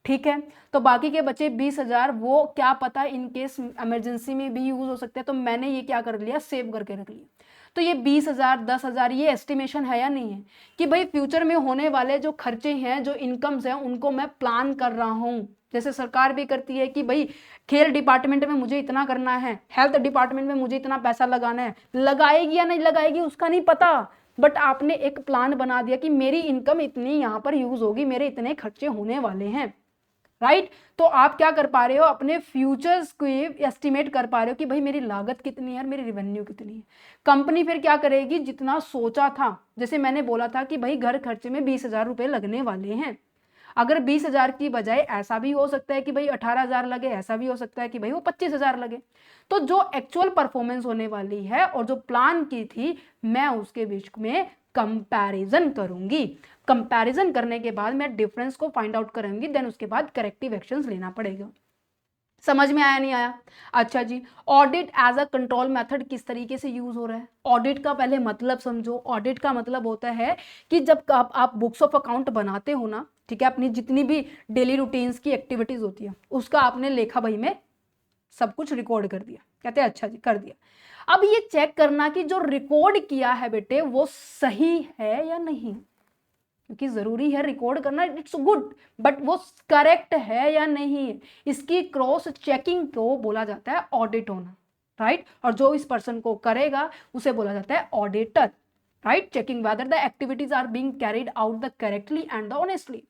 ठीक है। तो बाकी के बचे 20,000 वो क्या पता इन केस इमरजेंसी में भी यूज हो सकते हैं, तो मैंने ये क्या कर लिया, सेव करके रख लिया। तो ये 20,000 10,000 ये एस्टिमेशन है या नहीं है कि भाई फ्यूचर में होने वाले जो खर्चे हैं, जो इनकम्स हैं, उनको मैं प्लान कर रहा हूँ। जैसे सरकार भी करती है कि भाई खेल डिपार्टमेंट में मुझे इतना करना है, हेल्थ डिपार्टमेंट में मुझे इतना पैसा लगाना है, लगाएगी या नहीं लगाएगी उसका नहीं पता, बट आपने एक प्लान बना दिया कि मेरी इनकम इतनी यहाँ पर यूज होगी, मेरे इतने खर्चे होने वाले हैं, राइट। तो आप क्या कर पा रहे हो, अपने फ्यूचर्स को एस्टिमेट कर पा रहे हो कि भाई मेरी लागत कितनी है और मेरी रेवेन्यू कितनी है। कंपनी फिर क्या करेगी, जितना सोचा था, जैसे मैंने बोला था कि भाई घर खर्चे में 20,000 रुपए लगने वाले हैं, अगर 20,000 की बजाय ऐसा भी हो सकता है कि भाई 18,000 लगे, ऐसा भी हो सकता है कि भाई वो 25,000 लगे। तो जो एक्चुअल परफॉर्मेंस होने वाली है और जो प्लान की थी, मैं उसके बीच में कंपैरिजन करूंगी। कंपैरिजन करने के बाद मैं डिफरेंस को फाइंड आउट करूंगी, देन उसके बाद करेक्टिव एक्शंस लेना पड़ेगा। समझ में आया नहीं आया? अच्छा जी, audit as a control method किस तरीके से यूज हो रहा है? ऑडिट का पहले मतलब समझो। ऑडिट का मतलब होता है कि जब आप बुक्स ऑफ अकाउंट बनाते हो ना, ठीक है, अपनी जितनी भी डेली रूटीन्स की एक्टिविटीज होती है उसका आपने लेखा बही में सब कुछ रिकॉर्ड कर दिया, कहते हैं अच्छा जी कर दिया। अब ये चेक करना कि जो रिकॉर्ड किया है बेटे वो सही है या नहीं, क्योंकि जरूरी है रिकॉर्ड करना, इट्स गुड, बट वो करेक्ट है या नहीं, इसकी क्रॉस चेकिंग को बोला जाता है ऑडिट होना, राइट। और जो इस पर्सन को करेगा उसे बोला जाता है auditor, right. Checking whether the activities are being carried out the correctly and the honestly.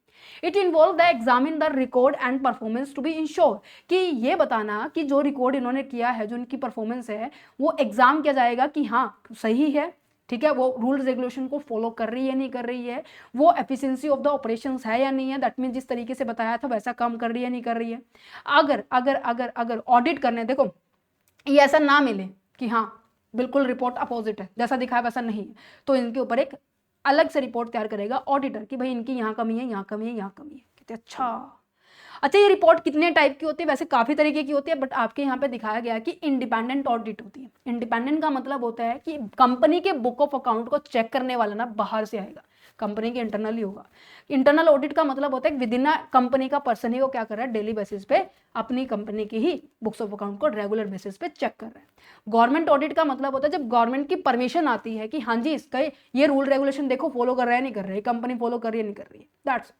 It involve the examine the record and performance to be ensure, कि ये बताना कि जो रिकॉर्ड इन्होंने किया है, जो इनकी परफॉर्मेंस है, वो एग्जाम किया जाएगा कि हाँ सही है, ठीक है, वो रूल्स रेगुलेशन को फॉलो कर रही है नहीं कर रही है, वो एफिशिएंसी ऑफ द ऑपरेशंस है या नहीं है, दैट मीन जिस तरीके से बताया था वैसा काम कर रही है नहीं कर रही है। अगर अगर अगर अगर ऑडिट करने, देखो ये ऐसा ना मिले कि हाँ बिल्कुल रिपोर्ट अपोजिट है, जैसा दिखाया वैसा नहीं है, तो इनके ऊपर एक अलग से रिपोर्ट तैयार करेगा ऑडिटर कि भाई इनकी यहाँ कमी है, यहाँ कमी है, यहाँ कमी है। कहते अच्छा ये रिपोर्ट कितने टाइप की होती है? वैसे काफी तरीके की होती है, बट आपके यहाँ पे दिखाया गया है कि इंडिपेंडेंट ऑडिट होती है। इंडिपेंडेंट का मतलब होता है कि कंपनी के बुक ऑफ अकाउंट को चेक करने वाला ना बाहर से आएगा, कंपनी के इंटरनल ही होगा। इंटरनल ऑडिट का मतलब होता है विद इन कंपनी का पर्सन ही वो क्या कर रहा है, डेली बेसिस पे अपनी कंपनी की ही बुक्स ऑफ अकाउंट को रेगुलर बेसिस पे चेक कर रहा है। गवर्नमेंट ऑडिट का मतलब होता है जब गवर्नमेंट की परमिशन आती है कि हाँ जी इसका ये रूल रेगुलेशन देखो फॉलो कर रहा है नहीं कर रहा है, कंपनी फॉलो कर रही है नहीं कर रही है, दैट्स।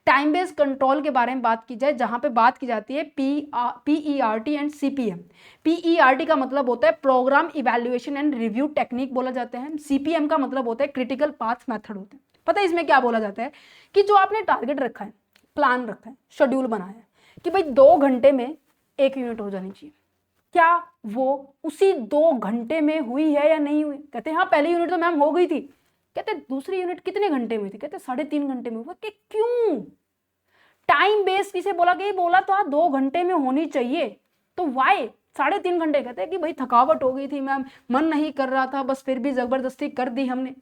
टाइम बेस्ड कंट्रोल के बारे में बात की जाए, जहां पे बात की जाती है PERT एंड CPM। PERT का मतलब होता है program evaluation and review technique बोला जाता है। CPM का मतलब होता है क्रिटिकल पाथ मेथड होते हैं। पता है इसमें क्या बोला जाता है कि जो आपने टारगेट रखा है, प्लान रखा है, शेड्यूल बनाया है कि भाई 2 घंटे में 1 यूनिट हो जानी चाहिए, क्या वो उसी 2 घंटे में हुई है या नहीं हुई? कहते हैं हाँ पहली यूनिट तो मैम हो गई थी। कहते दूसरी यूनिट कितने घंटे में थी? कहते 3.5 घंटे में हुआ। कि क्यों? टाइम बेस किसे बोला गया? बोला तो 2 घंटे में होनी चाहिए, तो वाई 3.5 घंटे? कहते हैं कि भाई थकावट हो गई थी मैम, मन नहीं कर रहा था, बस फिर भी जबरदस्ती कर दी हमने।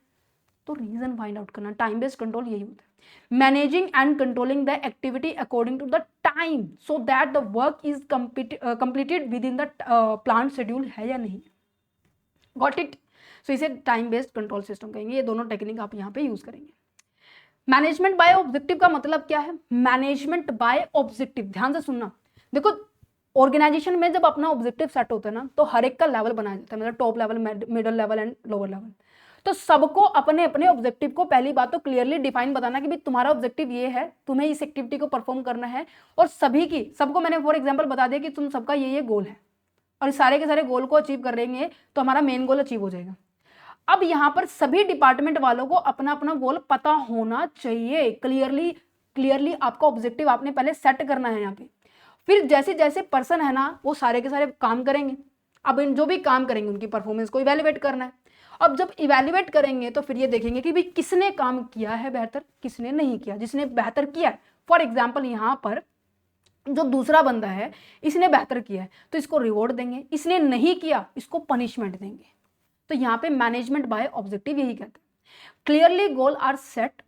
तो रीजन फाइंड आउट करना, टाइम बेस्ड कंट्रोल यही होता है। Managing and controlling the activity according to the time so that the work is completed within the plan schedule है या नहीं। Got it. सो इसे टाइम बेस्ड कंट्रोल सिस्टम कहेंगे। ये दोनों टेक्निक आप यहाँ पे यूज करेंगे। मैनेजमेंट बाय ऑब्जेक्टिव का मतलब क्या है? मैनेजमेंट बाय ऑब्जेक्टिव, ध्यान से सुनना। देखो ऑर्गेनाइजेशन में जब अपना ऑब्जेक्टिव सेट होता है ना, तो हर एक का लेवल बनाया जाता है, मतलब top level, middle level and lower level. तो सबको अपने अपने ऑब्जेक्टिव को पहली बात तो क्लियरली डिफाइन बताना कि भाई तुम्हारा ऑब्जेक्टिव ये है, तुम्हें इस एक्टिविटी को परफॉर्म करना है, और सबको मैंने फॉर एग्जांपल बता दिया कि तुम सबका ये गोल है, और इस सारे के सारे गोल को अचीव कर लेंगे तो हमारा मेन गोल अचीव हो जाएगा। अब यहाँ पर सभी डिपार्टमेंट वालों को अपना अपना गोल पता होना चाहिए। क्लियरली आपका ऑब्जेक्टिव आपने पहले सेट करना है यहाँ पे। फिर जैसे जैसे पर्सन है ना, वो सारे के सारे काम करेंगे। अब इन जो भी काम करेंगे उनकी परफॉर्मेंस को इवेल्युएट करना है। अब जब इवेल्युएट करेंगे तो फिर ये देखेंगे कि भाई किसने काम किया है बेहतर, किसने नहीं किया। जिसने बेहतर किया है, फॉर एग्जाम्पल यहाँ पर जो दूसरा बंदा है इसने बेहतर किया है तो इसको रिवॉर्ड देंगे, इसने नहीं किया इसको पनिशमेंट देंगे। तो यहाँ पे मैनेजमेंट बाय ऑब्जेक्टिव यही कहते हैं। Clearly goal are set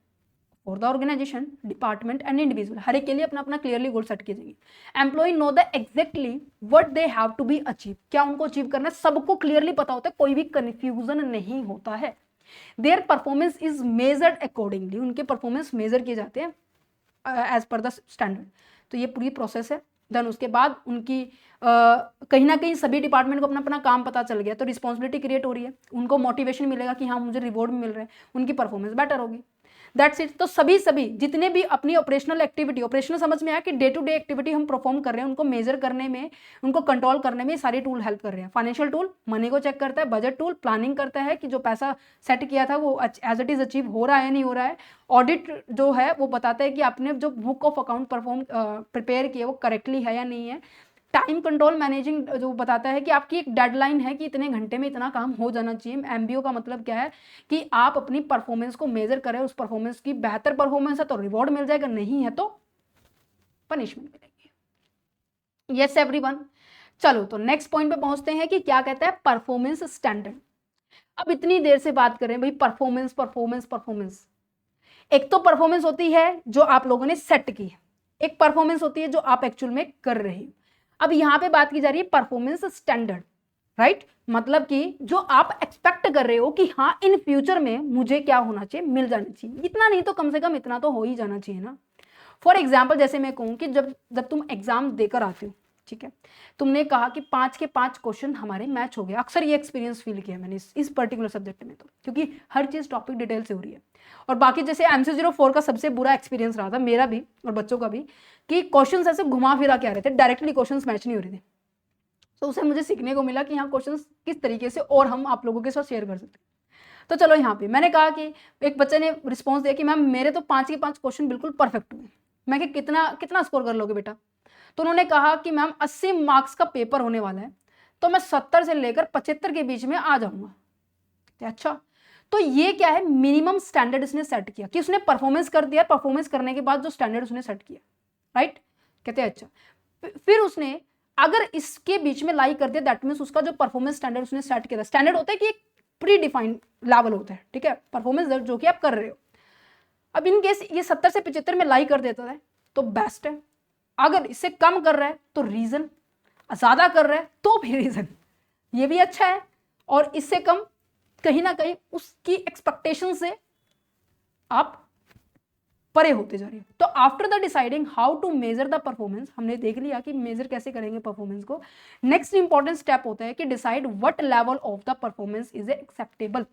for the organisation, department and individual. हर एक के लिए अपना अपना क्लियरली गोल सेट किए जाएंगे। Employ know the exactly what they have to be achieve, क्या उनको अचीव करना है, सबको क्लियरली पता होता है, कोई भी कंफ्यूजन नहीं होता है। Their performance is measured accordingly, उनके परफॉर्मेंस मेजर किए जाते हैं एज पर द स्टैंडर्ड। तो ये पूरी प्रोसेस है। देन उसके बाद उनकी कहीं ना कहीं सभी डिपार्टमेंट को अपना अपना काम पता चल गया तो रिस्पॉन्सिबिलिटी क्रिएट हो रही है, उनको मोटिवेशन मिलेगा कि हाँ मुझे रिवॉर्ड मिल रहा है, उनकी परफॉर्मेंस बेटर होगी। That's it. तो सभी जितने भी अपनी ऑपरेशनल एक्टिविटी, ऑपरेशनल समझ में आया कि डे टू डे एक्टिविटी हम परफॉर्म कर रहे हैं, उनको मेजर करने में, उनको कंट्रोल करने में सारे टूल हेल्प कर रहे हैं। फाइनेंशियल टूल मनी को चेक करता है, बजट टूल प्लानिंग करता है कि जो पैसा सेट किया था वो एज इट इज अचीव हो रहा है नहीं हो रहा है। ऑडिट जो है वो बताता है कि आपने जो बुक ऑफ अकाउंट प्रिपेयर किया वो करेक्टली है या नहीं है। टाइम कंट्रोल मैनेजिंग जो बताता है कि आपकी एक डेडलाइन है कि इतने घंटे में इतना काम हो जाना चाहिए। एमबीओ का मतलब क्या है कि आप अपनी परफॉर्मेंस को मेजर करें, उस परफॉर्मेंस की बेहतर परफॉर्मेंस है तो रिवॉर्ड मिल जाएगा, नहीं है तो पनिशमेंट मिलेगी। Yes everyone. चलो तो नेक्स्ट पॉइंट पे पहुंचते हैं कि क्या कहता है परफॉर्मेंस स्टैंडर्ड। अब इतनी देर से बात करें भाई परफॉर्मेंस परफॉर्मेंस परफॉर्मेंस। एक तो परफॉर्मेंस होती है जो आप लोगों ने सेट की है, एक परफॉर्मेंस होती है जो आप एक्चुअल में कर रहे हो। अब यहां पे बात की जा रही है परफॉर्मेंस स्टैंडर्ड, राइट। मतलब कि जो आप एक्सपेक्ट कर रहे हो कि हाँ इन फ्यूचर में मुझे क्या होना चाहिए, मिल जाना चाहिए, इतना नहीं तो कम से कम इतना तो हो ही जाना चाहिए ना। फॉर एग्जाम्पल जैसे मैं कहूँ कि जब तुम एग्जाम देकर आते हो, ठीक है, तुमने कहा कि 5 के 5 क्वेश्चन हमारे मैच हो गए। अक्सर ये एक्सपीरियंस फील किया मैंने इस पर्टिकुलर सब्जेक्ट में, तो क्योंकि हर चीज टॉपिक डिटेल से हो रही है। और बाकी जैसे MC04 का सबसे बुरा एक्सपीरियंस रहा था मेरा भी और बच्चों का भी, कि क्वेश्चंस ऐसे घुमा फिरा के आ रहे थे, डायरेक्टली क्वेश्चंस मैच नहीं हो रहे थे। तो उसे मुझे सीखने को मिला कि हाँ क्वेश्चंस किस तरीके से और हम आप लोगों के साथ शेयर कर सकते हैं। तो चलो यहाँ पे मैंने कहा कि एक बच्चे ने रिस्पॉन्स दिया कि मैम मेरे तो 5 के 5 क्वेश्चन बिल्कुल परफेक्ट हुए। मैं कि कितना स्कोर कर लोगे बेटा? तो उन्होंने कहा कि मैम 80 मार्क्स का पेपर होने वाला है, तो मैं 70 से लेकर 75 के बीच में आ जाऊंगा। अच्छा, तो ये क्या है, मिनिमम स्टैंडर्ड इसने सेट किया कि उसने परफॉर्मेंस कर दिया, परफॉर्मेंस करने के बाद जो स्टैंडर्ड उसने सेट किया, राइट। कहते हैं अच्छा, फिर उसने अगर इसके बीच में लाई कर दिया, दैट मीन्स उसका जो परफॉर्मेंस स्टैंडर्ड उसने सेट किया था, स्टैंडर्ड होता है कि एक प्री डिफाइंड लेवल होता है, ठीक है, परफॉर्मेंस जो कि आप कर रहे हो। अब इन केस ये 70 से 75 में लाई कर देता है तो बेस्ट है, अगर इससे कम कर रहा है तो रीजन, ज्यादा कर रहा है तो भी रीजन, ये भी अच्छा है, और इससे कम कहीं ना कहीं उसकी एक्सपेक्टेशन से आप परे होते जा रहे हो। तो after the deciding how to measure the performance, हमने देख लिया कि मेजर कैसे करेंगे परफॉर्मेंस को। नेक्स्ट इंपॉर्टेंट स्टेप होता है कि decide what level of the performance is acceptable.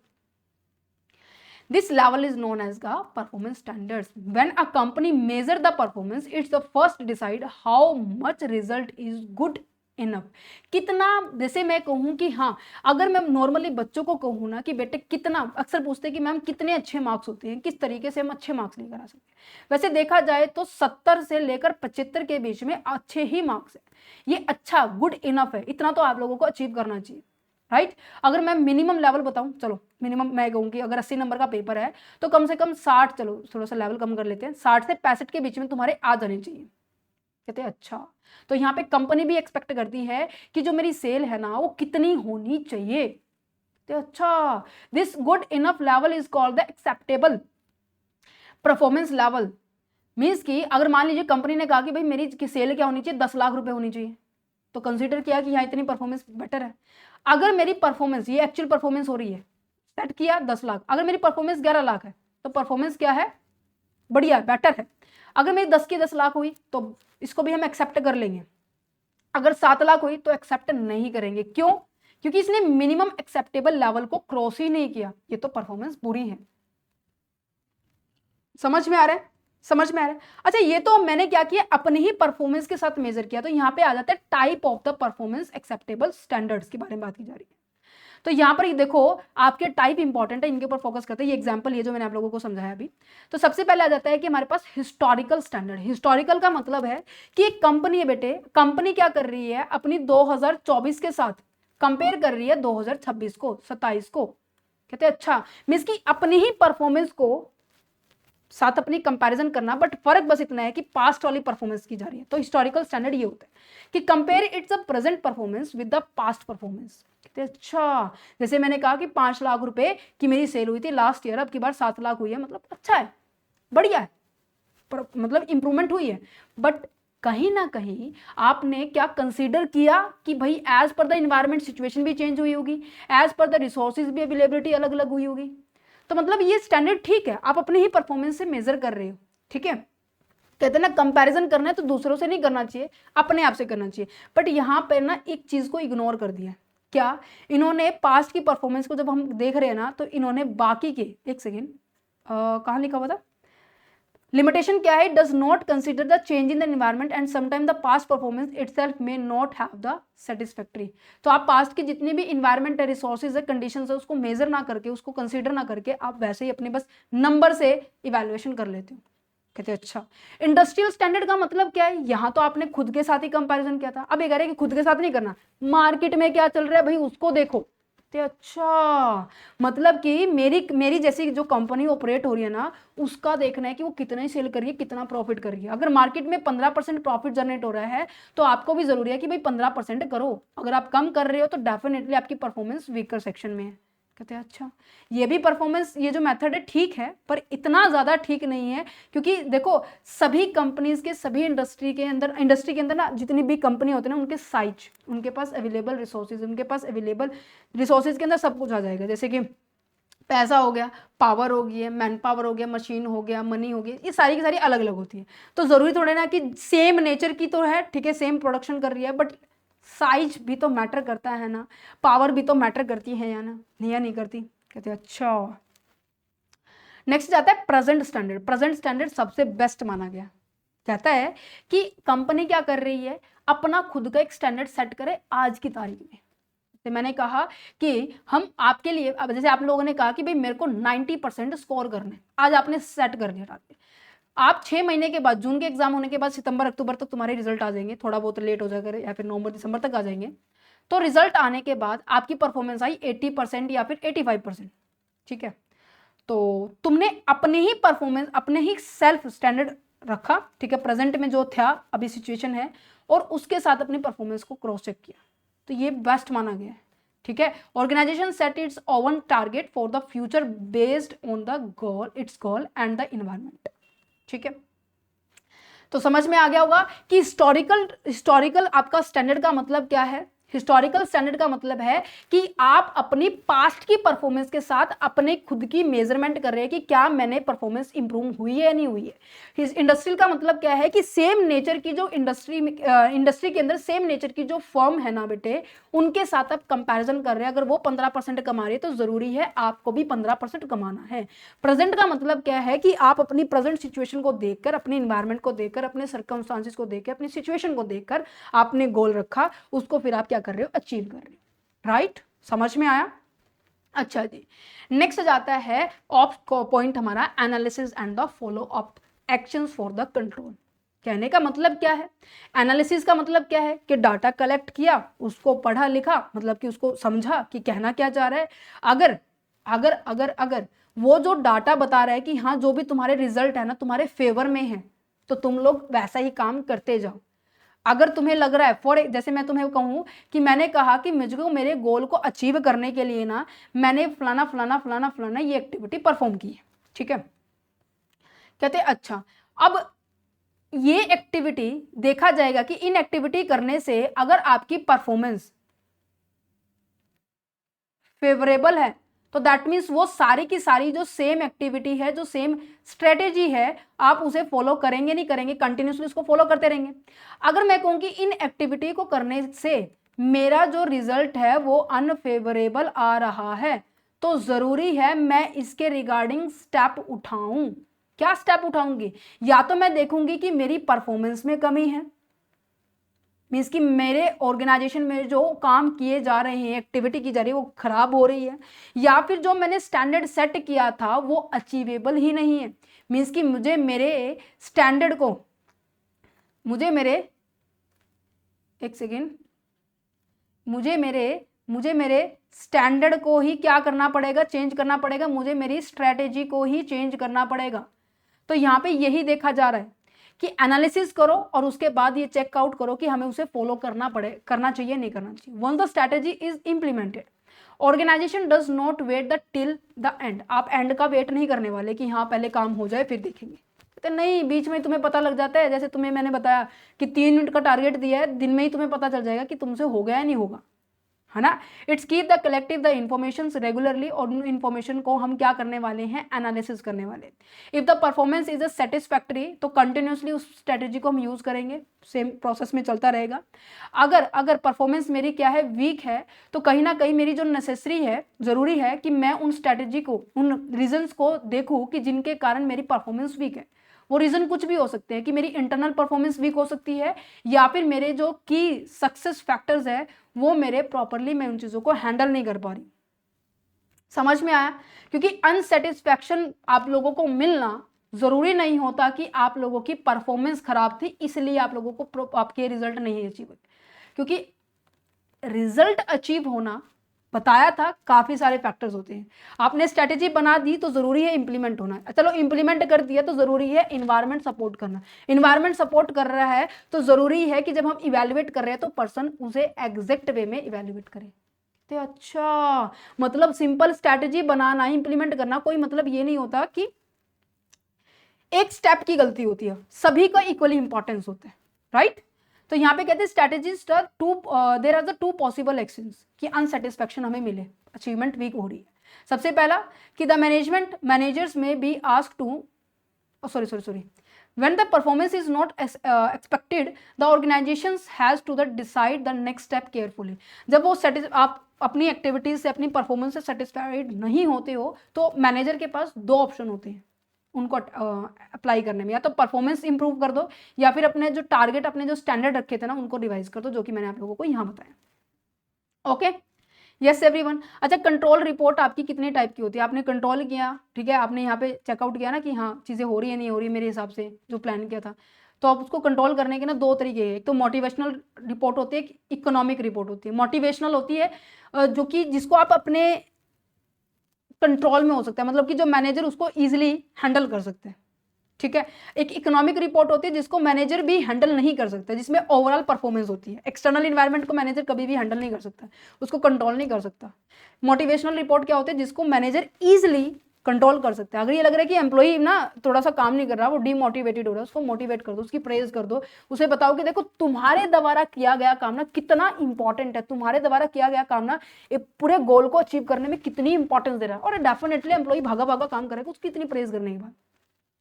This level is known as the performance standards. When a company measure the performance, it's the first decide how much result is good enough. कितना, जैसे मैं कहूँ कि हाँ, अगर मैं normally बच्चों को कहूँ ना कि बेटे कितना, अक्सर पूछते हैं कि मैम कितने अच्छे मार्क्स होते हैं, किस तरीके से हम अच्छे मार्क्स लेकर आ सकते हैं। वैसे देखा जाए तो 70 से लेकर 75 के बीच में अच्छे ही मार्क्स है, ये अच्छा गुड इनफ है, इतना तो आप लोगों को अचीव करना चाहिए, राइट। अगर मैं मिनिमम लेवल बताऊं, चलो मिनिमम मैं कहूँ कि अगर 80 नंबर का पेपर है तो कम से कम 60, चलो थोड़ा सा लेवल कम कर लेते हैं, 60 से 65 के बीच में तुम्हारे आ जाने चाहिए। कहते हैं अच्छा, तो यहाँ पे कंपनी भी एक्सपेक्ट करती है कि जो मेरी सेल है ना वो कितनी होनी चाहिए। तो अच्छा, this good enough level is called the acceptable. Performance level means कि अगर मान लीजिए कंपनी ने कहा कि भाई मेरी की सेल क्या होनी चाहिए, 10 लाख रुपए होनी चाहिए, तो कंसीडर किया कि यहाँ इतनी परफॉर्मेंस बेटर है। अगर मेरी परफॉर्मेंस, ये एक्चुअल परफॉर्मेंस हो रही है, सेट किया 10 लाख, अगर मेरी परफॉर्मेंस 11 लाख है तो परफॉर्मेंस क्या है, बढ़िया है, बेटर है। अगर मेरी 10 की 10 लाख हुई तो इसको भी हम एक्सेप्ट कर लेंगे। अगर 7 लाख हुई तो एक्सेप्ट नहीं करेंगे। क्यों? क्योंकि इसने मिनिमम एक्सेप्टेबल लेवल को क्रॉस ही नहीं किया, ये तो परफॉर्मेंस बुरी है। समझ में आ रहा है? समझ में आ रहा है? अच्छा, ये तो मैंने क्या किया, अपने ही परफॉर्मेंस के साथ मेजर किया। तो यहाँ पे आ जाता है type of the performance acceptable standards के बारे में बात की जा रही है। तो यहाँ पर ये देखो, आपके टाइप इंपॉर्टेंट है, इनके ऊपर फोकस करते हैं। ये एग्जांपल ये जो मैंने आप लोगों को समझाया अभी, तो सबसे पहले आ जाता है कि हमारे पास हिस्टोरिकल स्टैंडर्ड। हिस्टोरिकल का मतलब है कि एक कंपनी है बेटे, कंपनी क्या कर रही है, अपनी 2024 के साथ कंपेयर कर रही है 2026 को, 27 को। कहते हैं अच्छा, मीन्स की अपनी ही परफॉर्मेंस को साथ अपनी कंपैरिजन करना, बट फर्क बस इतना है कि पास्ट वाली परफॉर्मेंस की जा रही है। तो हिस्टोरिकल स्टैंडर्ड ये होता है कि compare it's the present performance with the past performance. अच्छा, जैसे मैंने कहा कि 5 लाख रुपए की मेरी सेल हुई थी लास्ट ईयर, अब की बार 7 लाख हुई है, मतलब अच्छा है, बढ़िया है, मतलब इंप्रूवमेंट हुई है। बट कहीं ना कहीं आपने क्या कंसीडर किया कि भाई as per the environment situation भी चेंज हुई होगी, एज पर द रिसोर्सेज भी अवेलेबिलिटी अलग अलग हुई होगी। तो मतलब ये स्टैंडर्ड ठीक है, आप अपने ही परफॉर्मेंस से मेजर कर रहे हो, ठीक है। कहते हैं ना, कंपैरिजन करना है तो दूसरों से नहीं करना चाहिए, अपने आप से करना चाहिए। बट यहाँ पर ना एक चीज को इग्नोर कर दिया। क्या? इन्होंने पास्ट की परफॉर्मेंस को जब हम देख रहे हैं ना, तो इन्होंने बाकी के, एक सेकेंड, कहाँ लिखा हुआ था, लिमिटेशन क्या है, does not consider the change in the environment and sometime the past performance itself may not have the satisfactory. तो आप पास्ट की जितनी भी इन्वायरमेंट है, रिसोर्सेज है, कंडीशंस है, उसको मेजर ना करके, उसको कंसीडर ना करके, आप वैसे ही अपने बस नंबर से इवेल्युएशन कर लेते हो। कहते हैं अच्छा, इंडस्ट्रियल स्टैंडर्ड का मतलब क्या है, यहां तो आपने खुद के साथ ही कंपैरिजन किया था, अब ये कह रहे हैं कि खुद के साथ नहीं करना, मार्केट में क्या चल रहा है भाई उसको देखो। अच्छा, मतलब कि मेरी जैसी जो कंपनी ऑपरेट हो रही है ना, उसका देखना है कि वो कितना ही सेल कर रही है, कितना प्रॉफिट कर रही है। अगर मार्केट में 15% प्रॉफिट जनरेट हो रहा है तो आपको भी जरूरी है कि भाई 15% करो। अगर आप कम कर रहे हो तो डेफिनेटली आपकी परफॉर्मेंस वीकर सेक्शन में है। कहते हैं अच्छा, ये भी परफॉर्मेंस, ये जो मेथड है ठीक है, पर इतना ज़्यादा ठीक नहीं है। क्योंकि देखो, सभी कंपनीज के, सभी इंडस्ट्री के अंदर ना जितनी भी कंपनी होती है ना, उनके साइज, उनके पास अवेलेबल रिसोर्सेज, उनके पास अवेलेबल रिसोर्सेज के अंदर सब कुछ आ जाएगा। जैसे कि पैसा हो गया, पावर हो गई है, मैन पावर हो गया, मशीन हो गया, मनी हो गई, ये सारी की सारी अलग अलग होती है। तो ज़रूरी थोड़ा ना कि सेम नेचर की तो है, ठीक है, सेम प्रोडक्शन कर रही है, बट साइज भी तो मैटर करता है ना, पावर भी तो मैटर करती है या ना, नहीं, या नहीं करती। कहते हैं अच्छा। नेक्स्ट जाता है प्रेजेंट स्टैंडर्ड। प्रेजेंट स्टैंडर्ड सबसे बेस्ट माना गया। कहता है कि कंपनी क्या कर रही है, अपना खुद का एक स्टैंडर्ड सेट करे आज की तारीख में। तो मैंने कहा कि हम आपके लिए, अब जैसे आप लोगों ने कहा कि भाई मेरे को 90% स्कोर करना है, आज आपने सेट कर दिया टारगेट। आप 6 महीने के बाद, जून के एग्जाम होने के बाद सितंबर अक्टूबर तक तुम्हारे रिजल्ट आ जाएंगे, थोड़ा बहुत लेट हो जाएगा या फिर नवंबर दिसंबर तक आ जाएंगे। तो रिजल्ट आने के बाद आपकी परफॉर्मेंस आई 80% या फिर 85%, ठीक है। तो तुमने अपने ही परफॉर्मेंस, अपने ही सेल्फ स्टैंडर्ड रखा, ठीक है, प्रेजेंट में जो था अभी सिचुएशन है, और उसके साथ अपनी परफॉर्मेंस को क्रॉस चेक किया, तो ये बेस्ट माना गया है, ठीक है। Organization set its own target for the future based on the goal, its goal and the environment, ठीक है। तो समझ में आ गया होगा कि हिस्टोरिकल आपका स्टैंडर्ड का मतलब क्या है। हिस्टोरिकल स्टैंडर्ड का मतलब है कि आप अपनी पास्ट की परफॉर्मेंस के साथ अपने खुद की मेजरमेंट कर रहे हैं कि क्या मैंने परफॉर्मेंस इंप्रूव हुई है या नहीं हुई है। इंडस्ट्रियल का मतलब क्या है कि सेम नेचर की जो इंडस्ट्री के अंदर सेम नेचर की जो फर्म है ना बेटे, उनके साथ आप कंपैरिजन कर रहे हैं। अगर वो 15% कमा रही है तो जरूरी है आपको भी 15% कमाना है। प्रेजेंट का मतलब क्या है कि आप अपनी प्रेजेंट सिचुएशन को देखकर, अपने इन्वायरमेंट को देखकर, अपने सर्कमस्टांसेस को देखकर, अपनी सिचुएशन को देखकर आपने गोल रखा, उसको फिर आप क्या कर रहे हो, अचीव कर रहे हो, राइट। समझ में आया? अच्छा जी, नेक्स्ट जाता है ऑफ पॉइंट हमारा, analysis and the follow up actions for the control. कहने का मतलब क्या है, एनालिसिस का मतलब क्या है कि डाटा कलेक्ट किया, उसको पढ़ा लिखा, मतलब कि उसको समझा कि कहना क्या चाह रहा है। अगर अगर अगर अगर वो जो डाटा बता रहा है कि हाँ जो भी तुम्हारे रिजल्ट है ना तुम्हारे फेवर में है, तो तुम लोग वैसा ही काम करते जाओ। अगर तुम्हें लग रहा है, फॉर जैसे मैं तुम्हें कहूँ कि मैंने कहा कि मुझको मेरे गोल को अचीव करने के लिए ना मैंने फलाना फलाना फलाना फलाना ये एक्टिविटी परफॉर्म की है, ठीक है। कहते अच्छा, अब ये एक्टिविटी देखा जाएगा कि इन एक्टिविटी करने से अगर आपकी परफॉर्मेंस फेवरेबल है तो दैट मीन्स वो सारी की सारी जो सेम एक्टिविटी है, जो सेम स्ट्रेटेजी है, आप उसे फॉलो करेंगे नहीं करेंगे, कंटिन्यूसली उसको फॉलो करते रहेंगे। अगर मैं कहूँ कि इन एक्टिविटी को करने से मेरा जो रिजल्ट है वो अनफेवरेबल आ रहा है, तो जरूरी है मैं इसके रिगार्डिंग स्टेप उठाऊं। क्या स्टेप उठाऊंगी? या तो मैं देखूंगी कि मेरी परफॉर्मेंस में कमी है, मीन्स कि मेरे ऑर्गेनाइजेशन में जो काम किए जा रहे हैं, एक्टिविटी की जा रही है, वो खराब हो रही है, या फिर जो मैंने स्टैंडर्ड सेट किया था वो अचीवेबल ही नहीं है। मीन्स कि मुझे मेरे स्टैंडर्ड को, मुझे मेरे, एक सेकेंड, मुझे मेरे स्टैंडर्ड को ही क्या करना पड़ेगा? चेंज करना पड़ेगा, मुझे मेरी स्ट्रेटेजी को ही चेंज करना पड़ेगा। तो यहाँ पे यही देखा जा रहा है कि एनालिसिस करो और उसके बाद ये चेकआउट करो कि हमें उसे फॉलो करना चाहिए नहीं करना चाहिए। Once the strategy is implemented, organization does not wait the till the end. आप एंड का वेट नहीं करने वाले कि हाँ पहले काम हो जाए फिर देखेंगे, तो नहीं, बीच में तुम्हें पता लग जाता है। जैसे तुम्हें मैंने बताया कि 3 मिनट का टारगेट दिया है, दिन में ही तुम्हें पता चल जाएगा कि तुमसे हो गया या नहीं होगा, है ना। It's keep the collective the information regularly, और उन इन्फॉर्मेशन को हम क्या करने वाले हैं? एनालिसिस करने वाले। If the performance is a satisfactory, तो कंटिन्यूसली उस स्ट्रेटेजी को हम यूज करेंगे, सेम प्रोसेस में चलता रहेगा। अगर परफॉर्मेंस मेरी क्या है? वीक है, तो कहीं ना कहीं मेरी जो नेसेसरी है, जरूरी है कि मैं उन स्ट्रेटेजी को, उन रीजंस को देखूं कि जिनके कारण मेरी परफॉर्मेंस वीक है। वो रीजन कुछ भी हो सकते हैं कि मेरी इंटरनल परफॉर्मेंस वीक हो सकती है, या फिर मेरे जो की सक्सेस फैक्टर्स है वो मेरे प्रॉपरली, मैं उन चीजों को हैंडल नहीं कर पा रही। समझ में आया? क्योंकि अनसेटिस्फैक्शन आप लोगों को मिलना जरूरी नहीं होता कि आप लोगों की परफॉर्मेंस खराब थी इसलिए आप लोगों को आपके रिजल्ट नहीं अचीव हुए, क्योंकि रिजल्ट अचीव होना, बताया था, काफी सारे फैक्टर्स होते हैं। आपने स्ट्रेटेजी बना दी तो जरूरी है इंप्लीमेंट होना, चलो इंप्लीमेंट कर दिया तो जरूरी है इन्वायरमेंट सपोर्ट करना। इन्वायरमेंट सपोर्ट कर रहा है तो जरूरी है कि जब हम इवेल्युएट कर रहे हैं तो पर्सन उसे एग्जैक्ट वे में इवेल्युएट करे। तो अच्छा, मतलब सिंपल स्ट्रेटेजी बनाना, इंप्लीमेंट करना, कोई मतलब ये नहीं होता कि एक स्टेप की गलती होती है, सभी का इक्वली इंपॉर्टेंस होता है, राइट। तो यहाँ पे कहते हैं strategies there are the 2 possible actions कि अनसेटिस्फैक्शन हमें मिले, अचीवमेंट वीक हो रही है। सबसे पहला कि द मैनेजर्स में be ask to, sorry, when the performance is not expected, the organization has to decide the next step carefully। जब वो आप अपनी एक्टिविटीज से, अपनी परफॉर्मेंस से सेटिस्फाइड नहीं होते हो तो मैनेजर के पास 2 ऑप्शन होते हैं उनको अप्लाई करने में, या तो परफॉर्मेंस इंप्रूव कर दो, या फिर अपने जो टारगेट, अपने जो स्टैंडर्ड रखे थे ना, उनको रिवाइज कर दो, जो कि मैंने आप लोगों को यहाँ बताया। Okay, yes everyone. अच्छा, कंट्रोल रिपोर्ट आपकी कितने टाइप की होती है? आपने कंट्रोल किया, ठीक है, आपने यहाँ पे चेकआउट किया ना कि हाँ चीज़ें हो रही है नहीं हो रही मेरे हिसाब से जो प्लान किया था, तो आप उसको कंट्रोल करने के ना 2 तरीके हैं। एक तो मोटिवेशनल रिपोर्ट होती है, एक इकोनॉमिक रिपोर्ट होती है। मोटिवेशनल होती है जो कि जिसको आप अपने कंट्रोल में हो सकता है, मतलब कि जो मैनेजर उसको ईजिली हैंडल कर सकते हैं, ठीक है। एक इकोनॉमिक रिपोर्ट होती है जिसको मैनेजर भी हैंडल नहीं कर सकता, जिसमें ओवरऑल परफॉर्मेंस होती है। एक्सटर्नल इन्वायरमेंट को मैनेजर कभी भी हैंडल नहीं कर सकता, उसको कंट्रोल नहीं कर सकता। मोटिवेशनल रिपोर्ट क्या होती है? जिसको मैनेजर ईजिली कंट्रोल कर सकते हैं। अगर ये लग रहा है कि एम्प्लॉई ना थोड़ा सा काम नहीं कर रहा, वो डीमोटिवेटेड हो रहा है, उसको मोटिवेट कर दो, उसकी प्रेज कर दो, उसे बताओ कि देखो तुम्हारे द्वारा किया गया काम ना कितना इंपॉर्टेंट है, तुम्हारे द्वारा किया गया काम ना एक पूरे गोल को अचीव करने में कितनी इंपॉर्टेंस दे रहा है, और डेफिनेटली एम्प्लॉई भागा भागा काम करेगा उसकी इतनी प्रेज करने के बाद,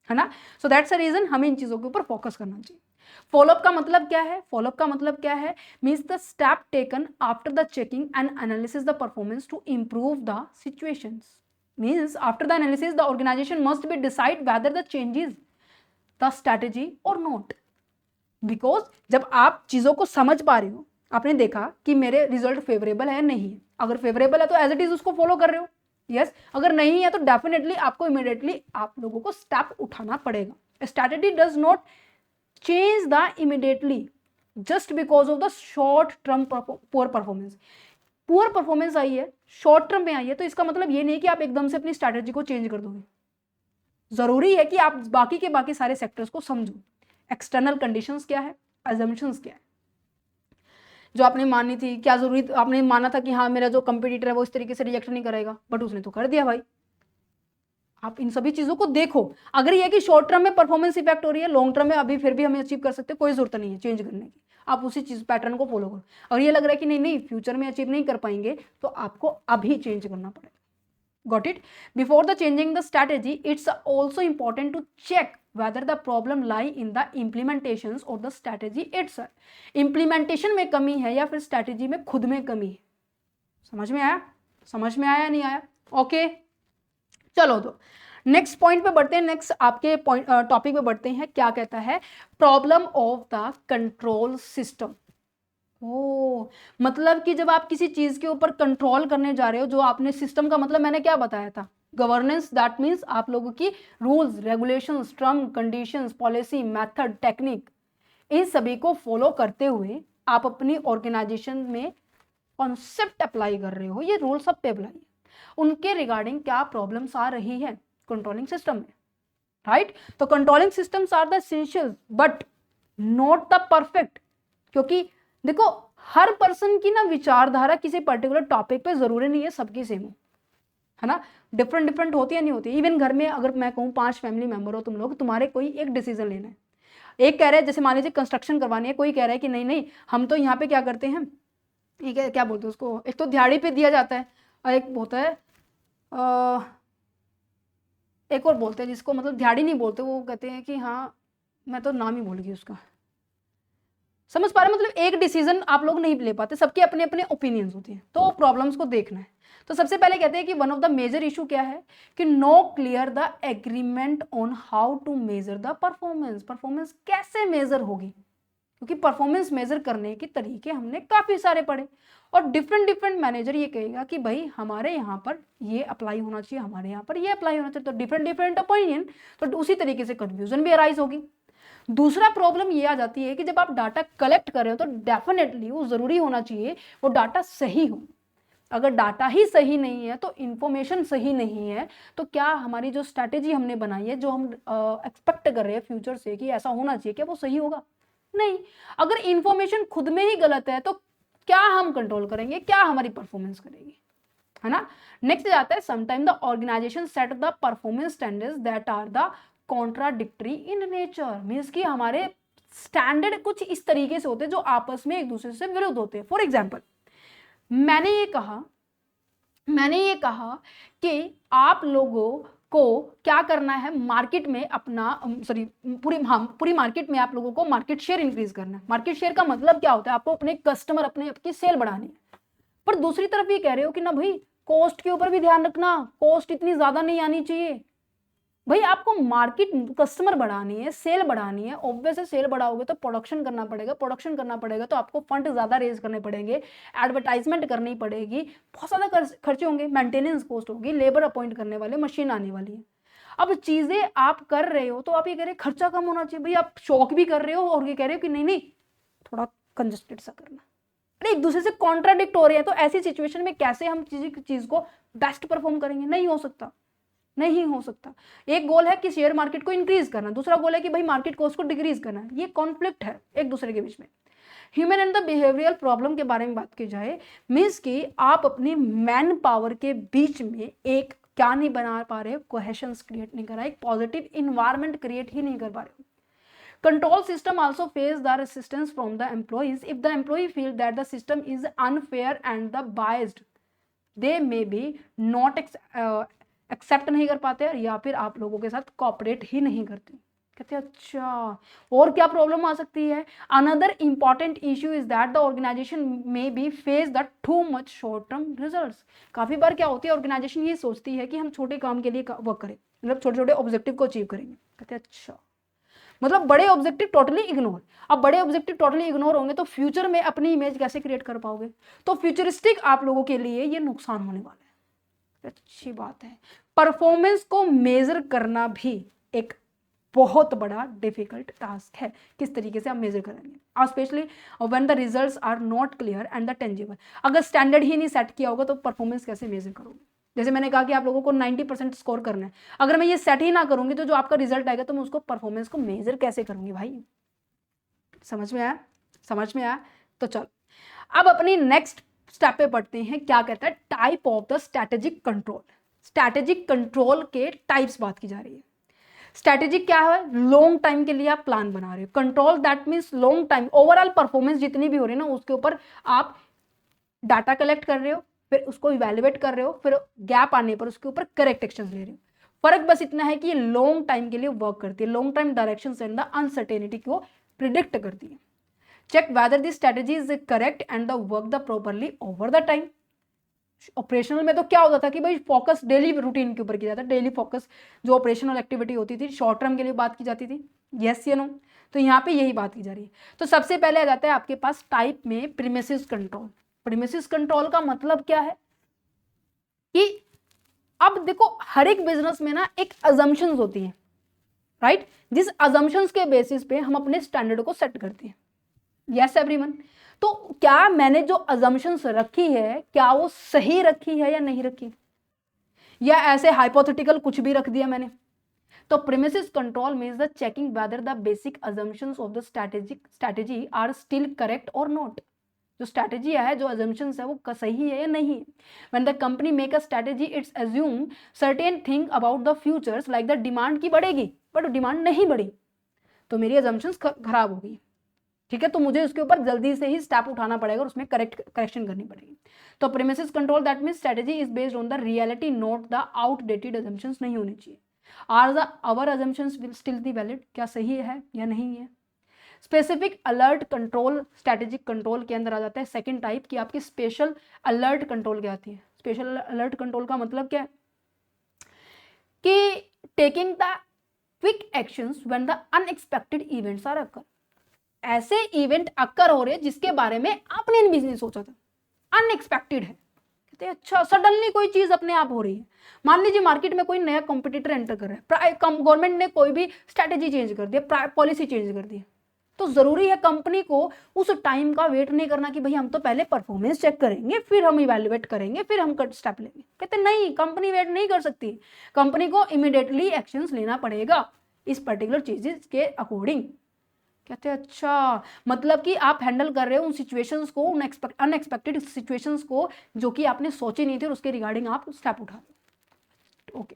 है ना। सो दैट्स अ रीजन हमें इन चीजों के ऊपर फोकस करना चाहिए। फॉलोअप का मतलब क्या है? फॉलोअप का मतलब क्या है? Means the step taken after the checking and analysis the performance to improve the situations. Means after the analysis the organization must be decide whether the changes the strategy और not. Because जब आप चीजों को समझ पा रहे हो, आपने देखा कि मेरे रिजल्ट फेवरेबल है नहीं है, अगर फेवरेबल है तो एज इट इज उसको फॉलो कर रहे हो, यस। अगर नहीं है तो डेफिनेटली आपको इमीडिएटली आप लोगों को स्टेप उठाना पड़ेगा। Strategy does not change the immediately just because of the short term poor performance. Poor performance आई है, शॉर्ट टर्म में आई है, तो इसका मतलब ये नहीं कि आप एकदम से अपनी स्ट्रैटेजी को चेंज कर दोगे। जरूरी है कि आप बाकी के बाकी सारे सेक्टर्स को समझो, एक्सटर्नल कंडीशंस क्या है, अजम्पशंस क्या है, जो आपने मानी थी, क्या जरूरी आपने माना था कि हाँ मेरा जो कंपटीटर है वो इस तरीके से रिजेक्ट नहीं करेगा, बट उसने तो कर दिया भाई। आप इन सभी चीजों को देखो। अगर ये है कि शॉर्ट टर्म में परफॉर्मेंस इफेक्ट हो रही है, लॉन्ग टर्म में अभी फिर भी हमें अचीव कर सकते हैं, कोई जरूरत नहीं है चेंज करने की, आप उसी चीज पैटर्न को फॉलो करो। और ये लग रहा है कि नहीं नहीं फ्यूचर में अचीव नहीं कर पाएंगे, तो आपको अभी चेंज करना पड़ेगा। Got it? Before the changing the strategy, it's also important to check whether the problem lie in the implementations or the strategy itself. Implementation में कमी है या फिर strategy में खुद में कमी है? समझ में आया? समझ में आया नहीं आया? ओके, चलो तो नेक्स्ट पॉइंट पे बढ़ते हैं, नेक्स्ट आपके टॉपिक पे बढ़ते हैं। क्या कहता है? Problem of the control system. Oh, मतलब कि जब आप किसी चीज के ऊपर कंट्रोल करने जा रहे हो, जो आपने सिस्टम का मतलब मैंने क्या बताया था, गवर्नेंस, दैट मीन्स आप लोगों की rules regulations term conditions policy method technique, इन सभी को फॉलो करते हुए आप अपनी ऑर्गेनाइजेशन में कॉन्सेप्ट अप्लाई कर रहे हो, ये रूल सब पे अप्लाई है, उनके रिगार्डिंग क्या प्रॉब्लम्स आ रही है कंट्रोलिंग सिस्टम में, राइट? तो controlling systems are the essential but not the perfect, क्योंकि देखो हर पर्सन की ना विचारधारा किसी पर्टिकुलर टॉपिक पे जरूरी नहीं है सबकी सेम हो, है ना, डिफरेंट डिफरेंट होती है, नहीं होती। इवन घर में अगर मैं कहूँ 5 फैमिली मेंबर हो तुम लोग, तुम्हारे कोई एक डिसीजन लेना है, एक कह रहा है जैसे मान लीजिए कंस्ट्रक्शन करवानी है, कोई कह रहा है कि नहीं नहीं हम तो यहाँ पे क्या करते हैं, ये क्या बोलते हैं उसको, एक तो दिहाड़ी पे दिया जाता है और एक होता है एक और बोलते हैं जिसको मतलब दिहाड़ी नहीं बोलते, वो कहते हैं कि हाँ मैं तो नाम ही भूल गई उसका, समझ पा रहे, मतलब एक डिसीजन आप लोग नहीं ले पाते, सबके अपने अपने ओपिनियंस होते हैं, तो प्रॉब्लम्स को देखना है। तो सबसे पहले कहते हैं कि one of the major issue क्या है कि no clear the agreement on how to measure the performance, performance कैसे मेजर होगी, क्योंकि परफॉर्मेंस मेजर करने के तरीके हमने काफी सारे पढ़े, और डिफरेंट डिफरेंट मैनेजर ये कहेगा कि भाई हमारे यहाँ पर ये अप्लाई होना चाहिए, हमारे यहाँ पर ये अप्लाई होना चाहिए, तो डिफरेंट डिफरेंट ओपिनियन, तो उसी तरीके से कंफ्यूजन भी अराइज होगी। दूसरा प्रॉब्लम ये आ जाती है कि जब आप डाटा कलेक्ट कर रहे हो तो डेफिनेटली वो जरूरी होना चाहिए वो डाटा सही हो, अगर डाटा ही सही नहीं है तो इंफॉर्मेशन सही नहीं है, तो क्या हमारी जो स्ट्रैटेजी हमने बनाई है, जो हम एक्सपेक्ट कर रहे हैं फ्यूचर से कि ऐसा होना चाहिए, क्या वो सही होगा? नहीं। अगर इंफॉर्मेशन खुद में ही गलत है तो क्या हम कंट्रोल करेंगे, क्या हमारी परफॉर्मेंस करेगी, है ना? नेक्स्ट जाता है sometime the organization set the performance standards that are the contradictory in nature, means कि हमारे स्टैंडर्ड कुछ इस तरीके से होते हैं जो आपस में एक दूसरे से विरुद्ध होते हैं। फॉर एग्जाम्पल मैंने ये कहा कि आप लोगों को क्या करना है, मार्केट में अपना पूरी मार्केट में आप लोगों को मार्केट शेयर इंक्रीज करना है। मार्केट शेयर का मतलब क्या होता है, आपको अपने कस्टमर आपकी सेल बढ़ानी है। पर दूसरी तरफ ये कह रहे हो कि ना भाई कॉस्ट के ऊपर भी ध्यान रखना, कॉस्ट इतनी ज्यादा नहीं आनी चाहिए। भाई आपको मार्केट कस्टमर बढ़ानी है, सेल बढ़ानी है, ऑब्वियसली सेल बढ़ाओगे तो प्रोडक्शन करना पड़ेगा, तो आपको फंड ज्यादा रेज करने पड़ेंगे, एडवर्टाइजमेंट करनी पड़ेगी, बहुत ज्यादा खर्चे होंगे, मेंटेनेंस कॉस्ट होगी, लेबर अपॉइंट करने वाले, मशीन आने वाली है। अब चीजें आप कर रहे हो तो आप ये कह रहे हैं खर्चा कम होना चाहिए, भाई आप शौक भी कर रहे हो और ये कह रहे हो कि नहीं नहीं थोड़ा कंजस्टेड सा करना, अरे एक दूसरे से कॉन्ट्राडिक्ट हो रहे हैं। तो ऐसी सिचुएशन में कैसे हम चीज को बेस्ट परफॉर्म करेंगे? नहीं हो सकता। एक गोल है कि शेयर मार्केट को इंक्रीज करना, दूसरा गोल है कि भाई मार्केट कॉस्ट को डिक्रीज करना, ये कॉन्फ्लिक्ट है एक दूसरे के बीच में। Human and the behavioural problem के बारे में बात की जाए, मीन्स कि आप अपनी मैन पावर के बीच में एक क्या नहीं बना पा रहे, कोहेशंस क्रिएट नहीं कर रहा है, एक पॉजिटिव इन्वायरमेंट क्रिएट ही नहीं कर पा रहे। Control system also face the resistance from the employees. If the employee feel that the system is unfair and the biased, they may be not accept नहीं कर पाते या फिर आप लोगों के साथ कोऑपरेट ही नहीं करते। कहते हैं अच्छा और क्या प्रॉब्लम आ सकती है? Another important issue is that the organisation में be face the too much short term results. काफी बार क्या होती है, ऑर्गेनाइजेशन ये सोचती है कि हम छोटे काम के लिए वर्क करें, मतलब छोटे छोटे ऑब्जेक्टिव को अचीव करेंगे। कहते हैं अच्छा मतलब बड़े ऑब्जेक्टिव टोटली इग्नोर। अब बड़े ऑब्जेक्टिव टोटली इग्नोर होंगे तो फ्यूचर में अपनी इमेज कैसे क्रिएट कर पाओगे? तो फ्यूचरिस्टिक आप लोगों के लिए ये नुकसान होने वाला है। अच्छी बात है, परफॉर्मेंस को मेजर करना भी एक बहुत बड़ा डिफिकल्ट टास्क है। किस तरीके से आप मेजर करेंगे, specially when the results are not clear and the tangible. अगर स्टैंडर्ड ही नहीं सेट किया होगा तो परफॉर्मेंस कैसे मेजर करोगे? जैसे मैंने कहा कि आप लोगों को 90% स्कोर करना है, अगर मैं ये सेट ही ना करूंगी तो जो आपका रिजल्ट आएगा तो मैं उसको परफॉर्मेंस को मेजर कैसे करूंगी भाई? समझ में आया? तो चलो अब अपनी नेक्स्ट स्टेप पे पढ़ते हैं। क्या कहता है? Type of the strategic control. Strategic control के टाइप्स बात की जा रही है। स्ट्रैटेजिक क्या है, लॉन्ग टाइम के लिए आप प्लान बना रहे हो। Control that means long time, overall performance जितनी भी हो रही है ना उसके ऊपर आप डाटा कलेक्ट कर रहे हो, फिर उसको इवेल्युएट कर रहे हो, फिर गैप आने पर उसके ऊपर करेक्ट एक्शन ले रहे हो। फर्क बस इतना है कि ये लॉन्ग टाइम के लिए वर्क करती है, long time direction and the uncertainty को प्रिडिक्ट करती है। Check whether this strategy is correct and the work the properly over the time. Operational में तो क्या होता था कि भाई फोकस डेली रूटीन के ऊपर किया जाता, डेली फोकस जो ऑपरेशनल एक्टिविटी होती थी शॉर्ट टर्म के लिए बात की जाती थी, यस या नो। तो यहाँ पे यही बात की जा रही है। तो सबसे पहले आ जाता है आपके पास टाइप में प्रीमिसेस कंट्रोल। प्रीमिसेस कंट्रोल का मतलब क्या है कि अब देखो हर एक बिजनेस में ना एक अजम्पशंस होती हैं, राइट, जिस अजम्पशंस के बेसिस पे हम अपने स्टैंडर्ड को सेट करते हैं, यस एवरीवन। तो क्या मैंने जो अजम्पशंस रखी है क्या वो सही रखी है या नहीं रखी, या ऐसे हाइपोथेटिकल कुछ भी रख दिया मैंने। तो premises control means the checking whether the basic assumptions of the strategy are still correct और नॉट। जो स्ट्रैटेजी है, जो अजम्पशंस है वो सही है या नहीं है। When the company make a strategy it's assume certain thing about the futures like the demand की बढ़ेगी, बट डिमांड नहीं बढ़ी तो मेरी अजम्पशंस खराब होगी, ठीक है। तो मुझे उसके ऊपर जल्दी से ही स्टेप उठाना पड़ेगा और उसमें करेक्शन करनी पड़ेगी। तो premises control that means strategy is based on the reality not the outdated assumptions नहीं होनी चाहिए। Are the our assumptions will still be valid, क्या सही है या नहीं है। Specific alert control strategic control के अंदर आ जाता है सेकंड टाइप की आपकी स्पेशल अलर्ट कंट्रोल क्या आती है। स्पेशल अलर्ट कंट्रोल का मतलब क्या है कि taking the quick actions when the unexpected events are occur. ऐसे इवेंट अकर हो रहे हैं जिसके बारे में आपने भी नहीं सोचा था, अनएक्सपेक्टेड है, कहते हैं अच्छा सडनली कोई चीज अपने आप हो रही है। मान लीजिए मार्केट में कोई नया कॉम्पिटिटर एंटर कर रहा है, गवर्नमेंट ने कोई भी स्ट्रैटेजी चेंज कर दिया, पॉलिसी चेंज कर दी, तो जरूरी है कंपनी को उस टाइम का वेट नहीं करना कि भाई हम तो पहले परफॉर्मेंस चेक करेंगे, फिर हम इवेल्युएट करेंगे, फिर हम स्टेप लेंगे। कहते नहीं, कंपनी वेट नहीं कर सकती, कंपनी को इमीडिएटली एक्शंस लेना पड़ेगा इस पर्टिकुलर चीजेस के अकॉर्डिंग। कहते हैं अच्छा, मतलब कि आप हैंडल कर रहे हो उन सिचुएशंस को, उन अनएक्सपेक्टेड सिचुएशंस को जो कि आपने सोची नहीं थी और उसके रिगार्डिंग आप स्टेप उठा रहे हो। ओके,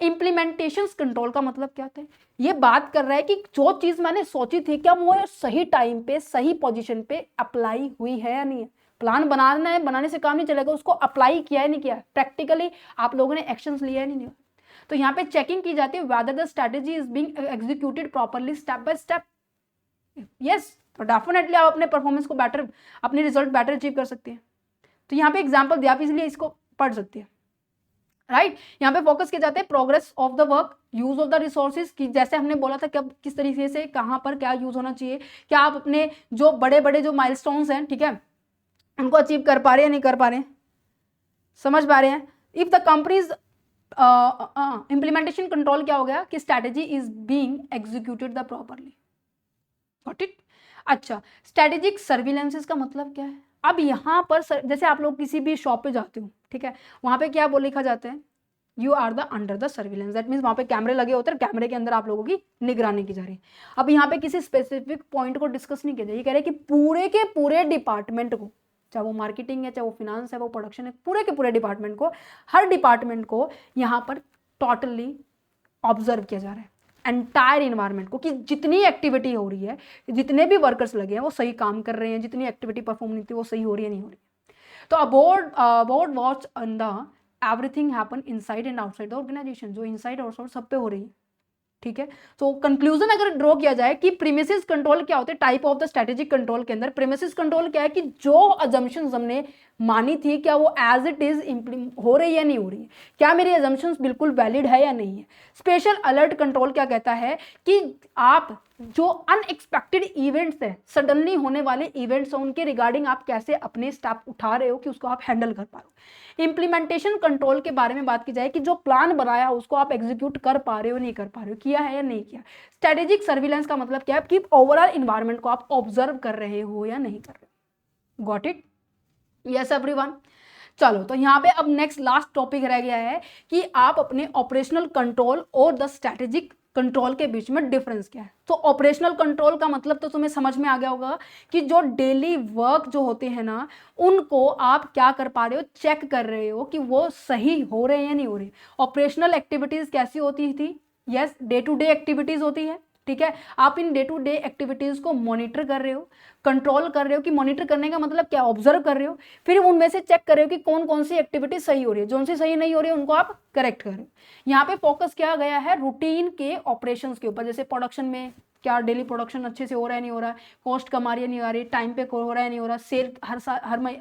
इंप्लीमेंटेशन कंट्रोल का मतलब क्या होता है, ये बात कर रहा है कि जो चीज मैंने सोची थी क्या वो सही टाइम पे सही पोजीशन पे अप्लाई हुई है या नहीं है। प्लान बनाना है, बनाने से काम नहीं चलेगा, उसको अप्लाई किया है नहीं किया, प्रैक्टिकली आप लोगों ने एक्शंस लिया है नहीं। तो यहाँ पे चेकिंग की जाती है whether the strategy is being executed properly step by step. Yes, तो डेफिनेटली आप अपने परफॉर्मेंस को बेटर, अपने रिजल्ट बेटर अचीव कर सकते हैं। तो यहाँ पे एग्जाम्पल दिया आप इसलिए इसको पढ़ सकते हैं, राइट। यहाँ पे फोकस किया जाता है progress of the work, use of the resources की, जैसे हमने बोला था कब किस तरीके से कहाँ पर क्या यूज होना चाहिए, क्या आप अपने जो बड़े बड़े जो माइलस्टोन्स हैं, ठीक है, उनको अचीव कर पा रहे हैं नहीं कर पा रहे हैं, समझ पा रहे हैं। If the companies implementation control क्या हो गया कि strategy is being executed the properly, got it. अच्छा, स्ट्रैटेजिक सर्विलेंसेस का मतलब क्या है। अब यहाँ पर जैसे आप लोग किसी भी शॉप पे जाते हो, ठीक है, वहाँ पे क्या लिखा जाता है, you are the under the surveillance, that means वहाँ पे कैमरे लगे होते हैं, कैमरे के अंदर आप लोगों की निगरानी की जा रही है। अब यहाँ पे किसी स्पेसिफिक पॉइंट को डिस्कस नहीं किया जाए, ये कह रहे हैं कि पूरे के पूरे डिपार्टमेंट को, चाहे वो मार्केटिंग है, चाहे वो फिनांस है, वो प्रोडक्शन है, पूरे के पूरे डिपार्टमेंट को, हर डिपार्टमेंट को यहाँ पर टोटली ऑब्जर्व किया जा रहा है, एंटायर इन्वायरमेंट को, कि जितनी एक्टिविटी हो रही है, जितने भी वर्कर्स लगे हैं वो सही काम कर रहे हैं, जितनी एक्टिविटी परफॉर्म नहीं थी वो सही हो रही है नहीं हो रही है। तो about watch on the everything happen inside and outside the organization, जो इनसाइड और आउटसाइड सब पे हो रही है, ठीक है। तो कंक्लूजन अगर ड्रॉ किया जाए कि प्रीमिसेस कंट्रोल क्या होते हैं type of the strategic control के अंदर, प्रीमिसेस कंट्रोल क्या है कि जो अजम्पशंस हमने मानी थी क्या वो एज इट इज हो रही है या नहीं हो रही है, क्या मेरी अजम्पशंस बिल्कुल वैलिड है या नहीं है। स्पेशल अलर्ट कंट्रोल क्या कहता है कि आप जो अनएक्सपेक्टेड इवेंट्स है, सडनली होने वाले इवेंट्स हैं, उनके रिगार्डिंग आप कैसे अपने स्टेप उठा रहे हो कि उसको आप हैंडल कर पा रहे हो। इंप्लीमेंटेशन कंट्रोल के बारे में बात की जाए कि जो प्लान बनाया उसको आप एग्जीक्यूट कर पा रहे हो नहीं कर पा रहे हो, किया है या नहीं किया। स्ट्रेटेजिक सर्विलेंस का मतलब क्या है कि ओवरऑल इन्वायरमेंट को आप ऑब्जर्व कर रहे हो या नहीं कर रहे हो। Got it, yes everyone. चलो, तो यहाँ पे अब नेक्स्ट लास्ट टॉपिक रह गया है कि आप अपने ऑपरेशनल कंट्रोल और द स्ट्रेटेजिक कंट्रोल के बीच में डिफरेंस क्या है। तो ऑपरेशनल कंट्रोल का मतलब तो तुम्हें समझ में आ गया होगा कि जो डेली वर्क जो होते हैं ना, उनको आप क्या कर पा रहे हो, चेक कर रहे हो कि वो सही हो रहे हैं या नहीं हो रहे। ऑपरेशनल एक्टिविटीज कैसी होती थी, yes, day to day activities होती है, ठीक है। आप इन डे टू डे एक्टिविटीज को मॉनिटर कर रहे हो, कंट्रोल कर रहे हो। कि मॉनिटर करने का मतलब क्या, ऑब्जर्व कर रहे हो, फिर उनमें से चेक कर रहे हो कि कौन कौन सी एक्टिविटी सही हो रही है, जो सी सही नहीं हो रही है उनको आप करेक्ट कर रहे हो। यहाँ पे फोकस किया गया है रूटीन के ऑपरेशंस के ऊपर, जैसे प्रोडक्शन में क्या डेली प्रोडक्शन अच्छे से हो रहा है नहीं हो रहा है, कॉस्ट कम आ रही है नहीं आ रही है, टाइम पे हो रहा है नहीं हो रहा, सेल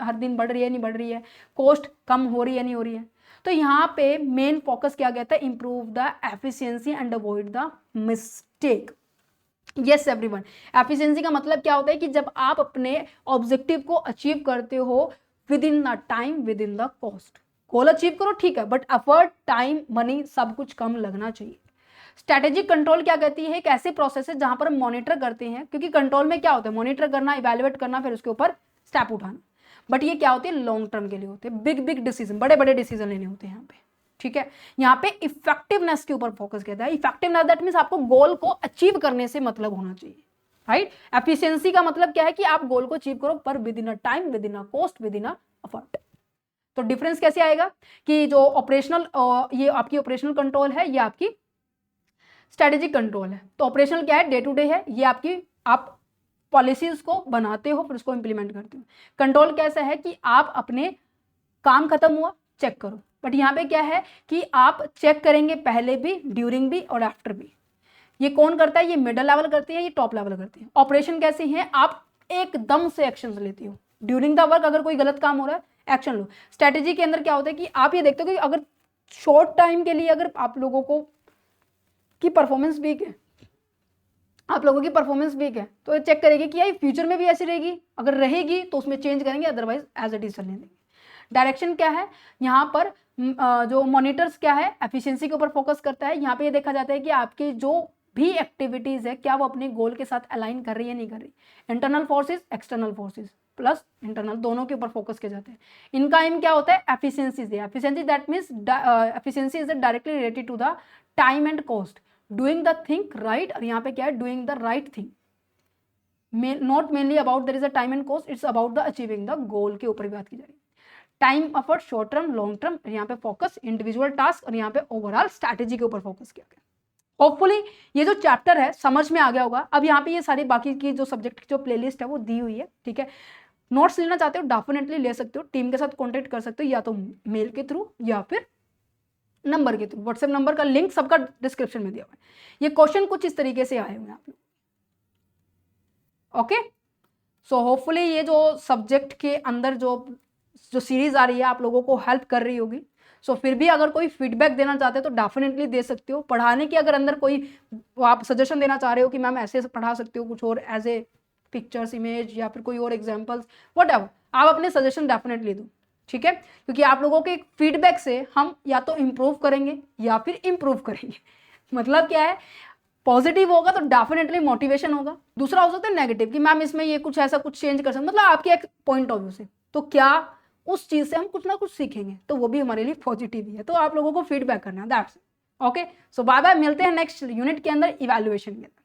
हर दिन बढ़ रही है नहीं बढ़ रही है, कॉस्ट कम हो रही है नहीं हो रही है। तो यहाँ पे मेन फोकस किया गया था improve the efficiency and avoid the mistake. Yes everyone, efficiency का मतलब क्या होता है कि जब आप अपने ऑब्जेक्टिव को अचीव करते हो with in the time, with in the cost. Goal achieve करो ठीक है, बट एफर्ट, टाइम, मनी सब कुछ कम लगना चाहिए। स्ट्रेटेजिक कंट्रोल क्या कहती है, एक ऐसे प्रोसेस है जहां पर हम मॉनिटर करते हैं, क्योंकि कंट्रोल में क्या होता है, मॉनिटर करना, इवेल्युएट करना, फिर उसके ऊपर स्टेप उठाना। बट ये क्या होती है, लॉन्ग टर्म के लिए होते हैं, बिग बिग डिसीजन, बड़े बड़े डिसीजन लेने होते हैं यहाँ पे, ठीक है। यहाँ पे इफेक्टिवनेस के ऊपर फोकस किया है। इफेक्टिवनेस दैट मींस आपको गोल को अचीव करने से मतलब होना चाहिए, राइट। एफिशिएंसी का मतलब क्या है कि आप गोल को अचीव करो पर with in a time, with in a cost, with in a effort. तो डिफरेंस कैसे आएगा कि जो ऑपरेशनल, ये आपकी ऑपरेशनल कंट्रोल है, ये आपकी स्ट्रेटेजिक कंट्रोल है। तो ऑपरेशनल क्या है, डे टू डे है, ये आपकी आप पॉलिसीज को बनाते हो फिर उसको इंप्लीमेंट करते हो। कंट्रोल कैसा है कि आप अपने काम खत्म हुआ चेक करो, बट यहाँ पे क्या है कि आप चेक करेंगे पहले भी, ड्यूरिंग भी और आफ्टर भी। ये कौन करता है, ये मिडल लेवल करती है, ये टॉप लेवल करती है। ऑपरेशन कैसे है, आप एकदम से एक्शन लेती हो ड्यूरिंग द वर्क, अगर कोई गलत काम हो रहा है एक्शन लो। स्ट्रेटेजी के अंदर क्या होता है कि आप ये देखते हो कि अगर शॉर्ट टाइम के लिए अगर आप लोगों को की परफॉर्मेंस वीक है, आप लोगों की परफॉर्मेंस वीक है, तो चेक करेगी कि यार फ्यूचर में भी ऐसी रहेगी, अगर रहेगी तो उसमें चेंज करेंगे, अदरवाइज एज इट इज चलने देंगे। डायरेक्शन क्या है यहाँ पर, जो मॉनिटर्स क्या है, एफिशिएंसी के ऊपर फोकस करता है। यहाँ पे ये देखा जाता है कि आपकी जो भी एक्टिविटीज है क्या वो अपने गोल के साथ अलाइन कर रही है नहीं कर रही। Internal forces, external forces plus internal, दोनों के ऊपर फोकस किए जाते हैं। इनका एम क्या होता है, एफिशिएंसी से। Efficiency that means efficiency is directly related to the time and cost, doing the thing right, और यहाँ पे क्या है, doing the right thing. Not mainly about there is a time and cost, it's about the achieving the goal के ऊपर भी बात की जा रही है। Time, effort, short term, long term, यहाँ पे फोकस इंडिविजुअल टास्क, और यहाँ पे ओवरऑल स्ट्रैटेजी के ऊपर फोकस किया गया। होपफुली ये जो चैप्टर है समझ में आ गया होगा। अब यहाँ पे ये सारी बाकी की जो सब्जेक्ट की जो प्लेलिस्ट है वो दी हुई है, ठीक है। नोट्स लेना चाहते हो डेफिनेटली ले सकते हो, टीम के साथ कॉन्टेक्ट कर सकते हो, या तो मेल के थ्रू या फिर नंबर के थ्रू। व्हाट्सएप नंबर का लिंक सबका डिस्क्रिप्शन में दिया हुआ है। ये क्वेश्चन कुछ इस तरीके से आए हुए हैं आप लोग, ओके। सो होपफुली ये जो सब्जेक्ट के अंदर जो सीरीज आ रही है आप लोगों को हेल्प कर रही होगी। सो फिर भी अगर कोई फीडबैक देना चाहते हो तो डेफिनेटली दे सकते हो। पढ़ाने की अगर अंदर कोई आप सजेशन देना चाह रहे हो कि मैम ऐसे पढ़ा सकते हो कुछ और, एज ए पिक्चर्स, इमेज, या फिर कोई और एग्जाम्पल्स, व्हाटएवर, आप अपने सजेशन डेफिनेटली दो, ठीक है। क्योंकि आप लोगों के फीडबैक से हम या तो इम्प्रूव करेंगे या फिर इम्प्रूव करेंगे। मतलब क्या है, पॉजिटिव होगा तो डेफिनेटली मोटिवेशन होगा, दूसरा हो सकता है नेगेटिव कि मैम इसमें ये कुछ ऐसा कुछ चेंज कर सकते, मतलब आपके एक पॉइंट ऑफ व्यू से, तो क्या उस चीज से हम कुछ ना कुछ सीखेंगे, तो वो भी हमारे लिए पॉजिटिव ही है। तो आप लोगों को फीडबैक करना है, that's okay. So bye bye, मिलते हैं नेक्स्ट यूनिट के अंदर इवैल्यूएशन के अंदर।